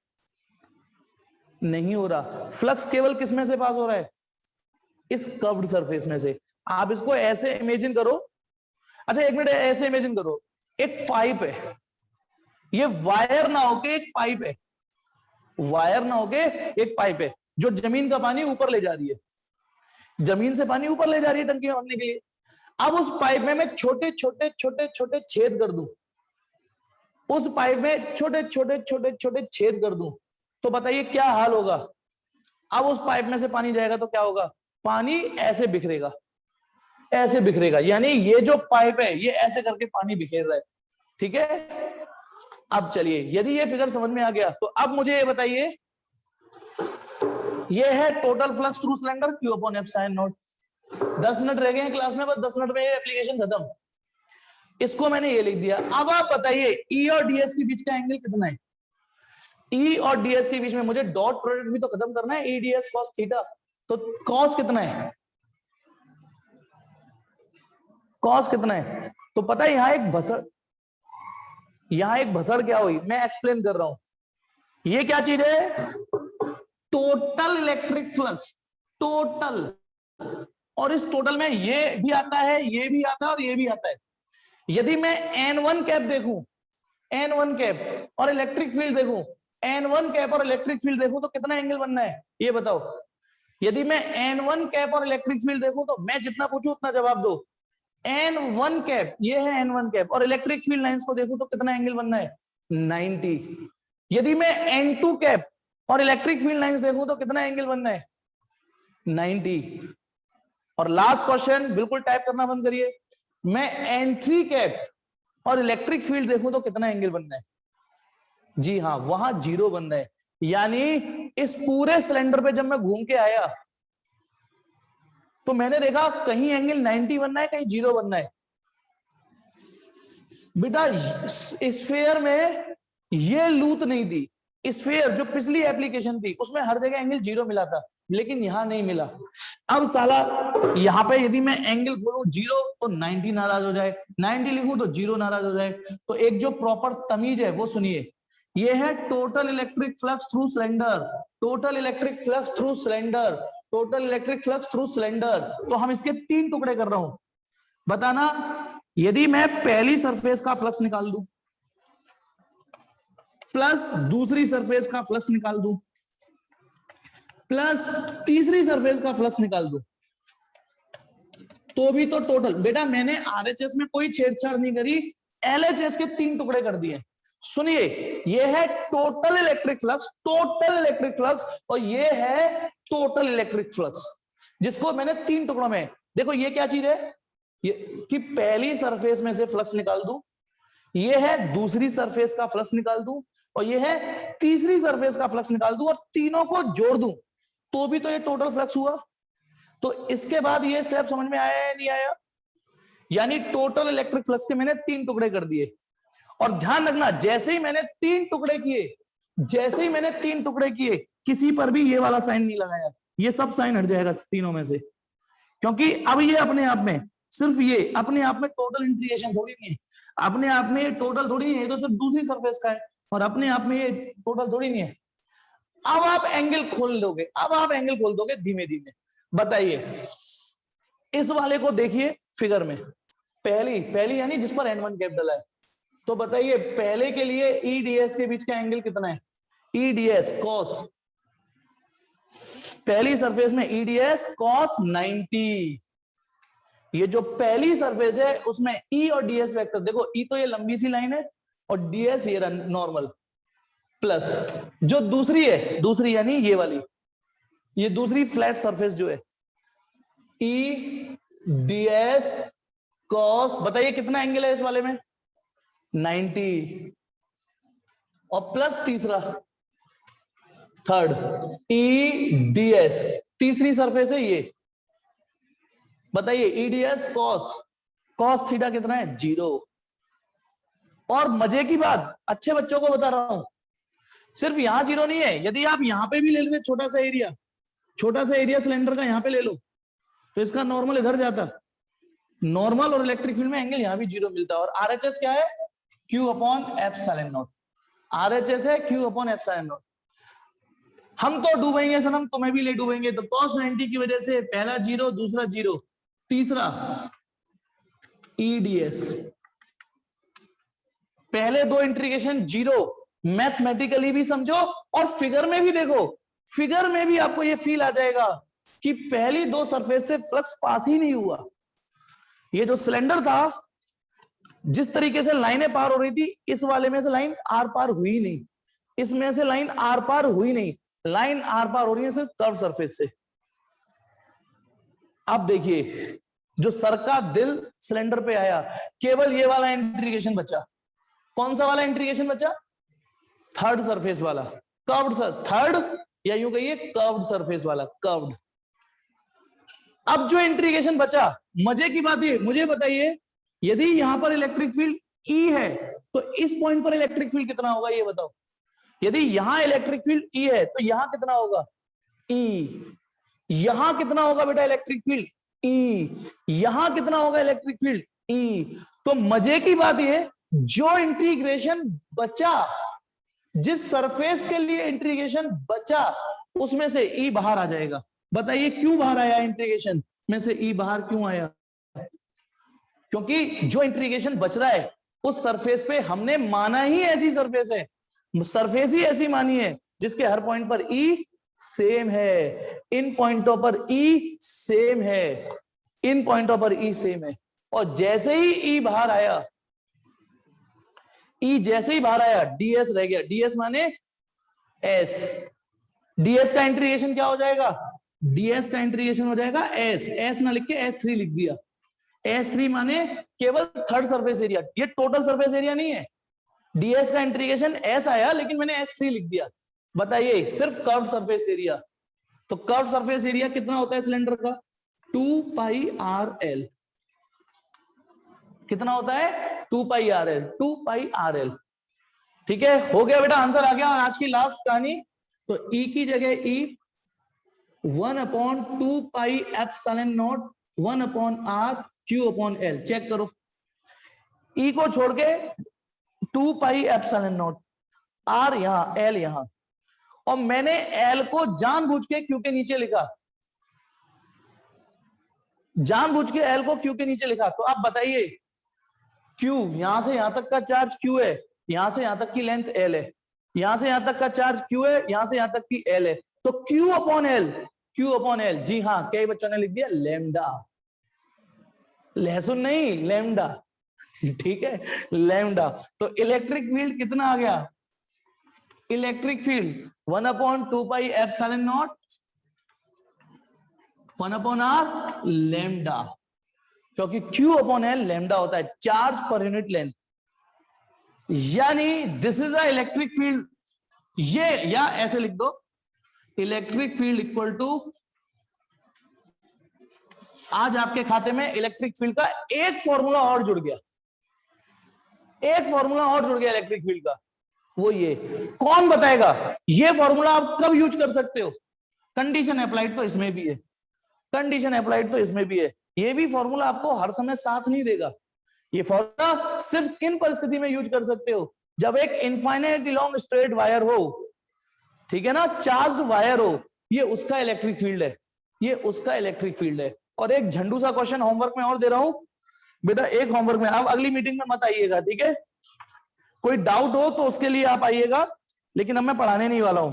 नहीं हो रहा। फ्लक्स केवल किस में से पास हो रहा है, इस कर्व्ड सरफेस में से। आप इसको ऐसे इमेजिन करो, अच्छा एक मिनट, ऐसे इमेजिन करो, एक पाइप है, ये वायर ना होके एक पाइप है, वायर ना होके एक पाइप है जो जमीन का पानी ऊपर ले जा रही है, जमीन से पानी ऊपर ले जा रही है टंकी में भरने के लिए। अब उस पाइप में मैं छोटे छोटे छोटे छोटे छेद कर दूं, उस पाइप में छोटे छोटे छोटे छोटे छेद कर दूं, तो बताइए क्या हाल होगा। अब उस पाइप में से पानी जाएगा तो क्या होगा, पानी ऐसे बिखरेगा, ऐसे बिखरेगा, यानी ये जो पाइप है ये ऐसे करके पानी बिखेर रहा है, ठीक है। अब चलिए, यदि ये फिगर समझ में आ गया तो अब मुझे ये बताइए, ये है total flux through cylinder Q upon epsilon not. 10 minute रह गए हैं क्लास में, बस 10 मिनट में ये एप्लीकेशन खत्म। इसको मैंने ये लिख दिया। अब आप बताइए E और DS के बीच का एंगल कितना है। E और DS के बीच में मुझे डॉट प्रोडक्ट भी तो खत्म करना है, E DS cos थीटा। तो cos कितना है, cos कितना है, तो पता है यहां एक भसड़, यहां एक भसड़ क्या हुई, मैं एक्सप्लेन कर रहा हूं। ये क्या चीज है, टोटल इलेक्ट्रिक फ्लक्स, टोटल। और इस टोटल में ये भी आता है, ये भी आता है और ये भी आता है। यदि मैं N1 कैप देखूं, N1 कैप और इलेक्ट्रिक फील्ड देखूं, N1 कैप और इलेक्ट्रिक फील्ड देखूं तो कितना एंगल बनना है, ये बताओ। यदि मैं N1 कैप और इलेक्ट्रिक फील्ड देखूं तो मैं जितना पूछूं उतना जवाब दो। N1 कैप, ये है N1 कैप, और इलेक्ट्रिक फील्ड लाइंस को देखूं तो कितना एंगल बनना है, 90। यदि मैं N2 कैप और इलेक्ट्रिक फील्ड लाइंस देखूं तो कितना एंगल बनना है, 90। और लास्ट क्वेश्चन, बिल्कुल टाइप करना बंद करिए, मैं N3 कैप और इलेक्ट्रिक फील्ड देखूं तो कितना एंगल बनना है, जी हाँ वहां 0 बनना है। यानी इस पूरे सिलेंडर पे जब मैं घूम के आया तो मैंने देखा कहीं एंगल 90 बनना है, कहीं 0 बनना है। बेटा स्फीयर में ये लूत नहीं थी, स्फीयर जो पिछली एप्लीकेशन थी उसमें हर जगह एंगल 0 मिला था, लेकिन यहां नहीं मिला। अब साला यहां पे यदि मैं एंगल बोलूं 0 तो 90 नाराज हो जाए, 90 लिखूं तो 0 नाराज हो जाए। तो एक जो प्रॉपर तमीज है वो सुनिए, ये है total electric flux through cylinder, total electric flux through cylinder, total electric flux through cylinder. तो हम इसके 3 टुकड़े कर रहा हूं। बताना यदि मैं पहली सरफेस का फ्लक्स निकाल दूं, प्लस दूसरी सरफेस का फ्लक्स निकाल दूं, प्लस तीसरी सरफेस का फ्लक्स निकाल दूं, तो भी तो टोटल, बेटा मैंने आरएचएस में कोई छेड़छाड़ नहीं करी, एलएचएस के 3 टुकड़े कर दिए। सुनिए, ये है total electric flux, total electric flux, और ये है टोटल इलेक्ट्रिक फ्लक्स, जिसको मैंने 3 टुकड़ों में, देखो ये क्या चीज है, ये कि पहली सरफेस में से फ्लक्स निकाल दूं, ये है दूसरी सरफेस का फ्लक्स निकाल दूं, और ये है तीसरी सरफेस का फ्लक्स निकाल दूं, और तीनों को जोड़ दूं, तो भी तो ये टोटल फ्लक्स हुआ। तो इसके बाद ये स्टेप समझ में आया या नहीं आया? यानी टोटल इलेक्ट्रिक फ्लक्स के मैंने 3 टुकड़े कर दिए। और ध्यान रखना, जैसे ही मैंने 3 टुकड़े किए, जैसे ही मैंने 3 टुकड़े किए, किसी पर भी ये वाला साइन नहीं लगाया, ये सब साइन हट जाएगा तीनों में से, क्योंकि अब ये अपने आप में, सिर्फ ये अपने आप में टोटल इंटीग्रेशन थोड़ी नहीं है, अपने आप में टोटल थोड़ी नहीं है, ये तो सिर्फ दूसरी सरफेस का है, और अपने आप में ये टोटल थोड़ी नहीं है। अब आप एंगल खोल दोगे, अब आप एंगल खोल दोगे धीमे धीमे। बताइए, इस वाले को देखिए फिगर में, पहली यानी जिस पर N1 कैप डला है, तो बताइए पहले के लिए EDS के बीच का एंगल कितना है? EDS cos, पहली सरफेस में EDS cos 90। ये जो पहली सरफेस है उसमें E और DS वेक्टर, देखो E तो ये लंबी सी लाइन है और DS ये नॉर्मल, प्लस जो दूसरी है, दूसरी यानी ये वाली, ये दूसरी फ्लैट सरफेस जो है EDS cos, बताइए कितना एंगल है इस वाले में? 90, और प्लस तीसरा थर्ड EDS, तीसरी सरफेस है ये, बताइए EDS cos थीटा कितना है? 0। और मजे की बात, अच्छे बच्चों को बता रहा हूं, सिर्फ यहां 0 नहीं है, यदि आप यहां पे भी ले लेते छोटा सा एरिया सिलेंडर का यहां पे ले लो, तो इसका नॉर्मल इधर जाता, नॉर्मल और इलेक्ट्रिक फील्ड में एंगल यहां भी 0 मिलता है। और आरएचएस क्या है? Q/ε0, आरएचएस है Q/ε0। हम तो डूबेंगे सनम, तुम्हें भी ले डूबेंगे, तो cos 90 की वजह से पहला 0, दूसरा 0, तीसरा EDS, पहले 2 इंटीग्रेशन 0, मैथमेटिकली भी समझो और फिगर में भी देखो, फिगर में भी आपको ये फील आ जाएगा कि पहली 2 सरफेस से फ्लक्स पास ही नहीं हुआ। ये जो सिलेंडर था, जिस तरीके से लाइनें पार हो रही थी, इस वाले में से लाइन आर पार हुई नहीं, इसमें से लाइन आर पार हुई नहीं, लाइन आर पार हो रही है सिर्फ कर्व सरफेस से। अब देखिए, जो सर का दिल सिलेंडर पे आया, केवल ये वाला इंटीग्रेशन बचा। कौन सा वाला इंटीग्रेशन बचा? थर्ड सरफेस वाला, कर्व्ड थर्ड, या यूं कहिए कर्व्ड सरफेस वाला, कर्व्ड। अब जो इंटीग्रेशन बचा, मजे की बात है, मुझे बताइए, यदि यहां पर इलेक्ट्रिक फील्ड E है, तो इस पॉइंट पर इलेक्ट्रिक फील्ड कितना होगा ये बताओ? यदि यहां इलेक्ट्रिक फील्ड E है, तो यहां कितना होगा? E। यहां कितना होगा बेटा इलेक्ट्रिक फील्ड? E। यहां कितना होगा इलेक्ट्रिक फील्ड? E। तो मजे की बात यह, जो इंटीग्रेशन बचा, जिस सरफेस के लिए इंटीग्रेशन बचा, उसमें से E बाहर आ जाएगा। बताइए क्यों बाहर आया? इंटीग्रेशन में से E बाहर क्यों आया? क्योंकि जो इंटीग्रेशन बच रहा है उस सरफेस पे हमने माना ही ऐसी सरफेस है, सरफेस ही ऐसी मानी है जिसके हर पॉइंट पर E सेम है, इन पॉइंटों पर E सेम है, इन पॉइंटों पर E सेम है। और जैसे ही E बाहर आया, E जैसे ही बाहर आया, DS रह गया। DS माने S, DS का इंटीग्रेशन क्या हो जाएगा? DS का इंटीग्रेशन हो जाएगा S, S ना लिख के S3 लिख दिया। S3 माने केवल थर्ड सरफेस एरिया, ये टोटल सरफेस एरिया नहीं है। DS का इंटीग्रेशन S आया, लेकिन मैंने S3 लिख दिया। बताइए सिर्फ कर्व सरफेस एरिया, तो कर्व सरफेस एरिया कितना होता है सिलेंडर का? 2πRL। कितना होता है? 2πRL, 2πRL। ठीक है, हो गया बेटा, आंसर आ गया। और आज की लास्ट कहानी, तो E की जगह E 1/2πε0 1/R Q/L। चेक करो, E को छोड़ के 2πε0, R यहां, L यहां, और मैंने L को जानबूझ के Q के नीचे लिखा, जानबूझ के L को Q के नीचे लिखा। तो आप बताइए, Q यहां से यहां तक का चार्ज Q है, यहां से यहां तक की लेंथ L है, यहां से यहां तक का चार्ज Q है, यहां से यहां तक की L है, तो Q upon L, Q upon L, जी हाँ, कई बच्चों ने लिख दिया लैम्डा, लहसुन नहीं लैम्डा, ठीक है, लैम्डा। तो इलेक्ट्रिक फील्ड कितना आ गया, इलेक्ट्रिक फील्ड 1/2πε0 1/r लैम्डा, क्योंकि Q अपॉन L लैम्डा होता है, चार्ज पर यूनिट लेंथ। यानी this is a electric field, ये या ऐसे लिख दो, इलेक्ट्रिक फील्ड इक्वल टू, आज आपके खाते में इलेक्ट्रिक फील्ड का एक फॉर्मूला और जुड़ गया, एक फॉर्मूला और जुड़ गया इलेक्ट्रिक फील्ड का, वो ये, कौन बताएगा ये फॉर्मूला आप कब यूज कर सकते हो, कंडीशन अप्लाइड तो इसमें भी है, कंडीशन अप्लाइड तो इसमें भी है, ये भी फॉर्मूला आपको हर समय साथ नहीं देगा, ये फॉर्मूला सिर्फ किन परिस्थिति में यूज कर सकते हो, जब एक इनफाइनाइटली लॉन्ग स्ट्रेट वायर हो, ठीक है ना, चार्ज्ड वायर हो, ये उसका इलेक्ट्रिक फील्ड है, ये उसका इलेक्ट्रिक फील्ड है। और एक झंडू सा क्वेश्चन होमवर्क में और दे रहा हूं बेटा, एक होमवर्क में, अब अगली मीटिंग में मत आइएगा, ठीक है, कोई डाउट हो तो उसके लिए आप आइएगा, लेकिन अब मैं पढ़ाने नहीं वाला हूं।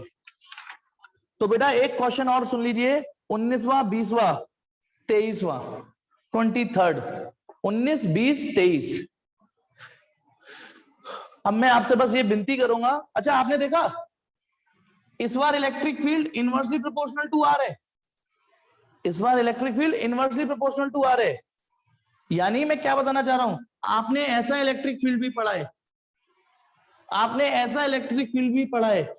तो बेटा एक क्वेश्चन और सुन लीजिए, 19वां 20वां 23वां 23rd 19 20 23। अब मैं आपसे बस ये विनती करूंगा, अच्छा आपने देखा इस बार electric field inversely proportional to r है, इस बार electric field inversely proportional to r है, यानी मैं क्या बताना चाह रहा हूं, आपने ऐसा इलेक्ट्रिक फील्ड भी पढ़ा है, आपने ऐसा इलेक्ट्रिक फील्ड भी पढ़ा है,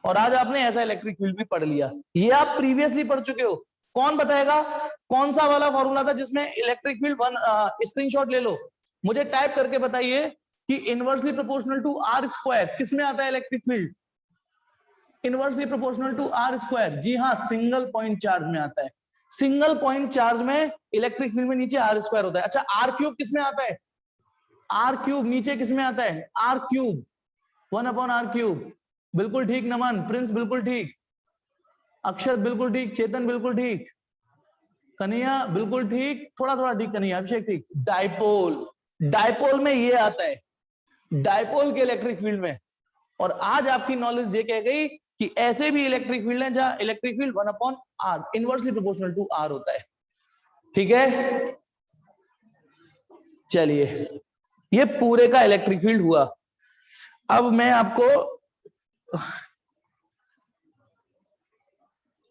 और आज आपने ऐसा इलेक्ट्रिक फील्ड भी पढ़ लिया, ये आप प्रीवियसली पढ़ चुके हो। कौन बताएगा कौन सा वाला फॉर्मूला था जिसमें इलेक्ट्रिक फील्ड स्क्रीनशॉट ले लो, मुझे टाइप करके बताइए कि inversely proportional to r square किस में आता है electric field, inversely proportional to r square, जी हाँ, सिंगल पॉइंट चार्ज में आता है, सिंगल पॉइंट चार्ज में इलेक्ट्रिक फील्ड में नीचे आर स्क्वायर होता है। अच्छा आर क्यूब किस में आता है, आर क्यूब नीचे किस में आता है, आर क्यूब 1/r क्यूब, बिल्कुल ठीक नमन, प्रिंस बिल्कुल ठीक, अक्षर बिल्कुल ठीक, चेतन बिल्कुल ठीक, कन्हैया बिल्कुल ठीक, थोड़ा थोड़ा ठीक कन्हैया, अभिषेक ठीक। डाइपोल, डाइपोल में ये आता है, डाइपोल के इलेक्ट्रिक फील्ड में। और आज आपकी नॉलेज ये कह गई कि ऐसे भी इलेक्ट्रिक फील्ड है जहां electric field 1/r inversely proportional to r होता है, ठीक है। चलिए ये पूरे का इलेक्ट्रिक फील्ड हुआ। अब मैं आपको,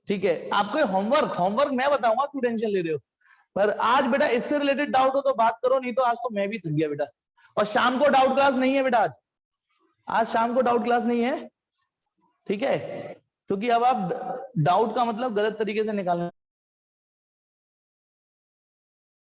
ठीक है, आपको होमवर्क होमवर्क मैं बताऊंगा, क्यों टेंशन ले रहे हो, पर आज बेटा इससे रिलेटेड डाउट हो तो बात करो, नहीं तो आज तो मैं भी थक गया बेटा। और शाम को डाउट क्लास नहीं है बेटा, आज आज शाम को डाउट क्लास नहीं है, ठीक है, क्योंकि अब आप डाउट का मतलब गलत तरीके से निकालना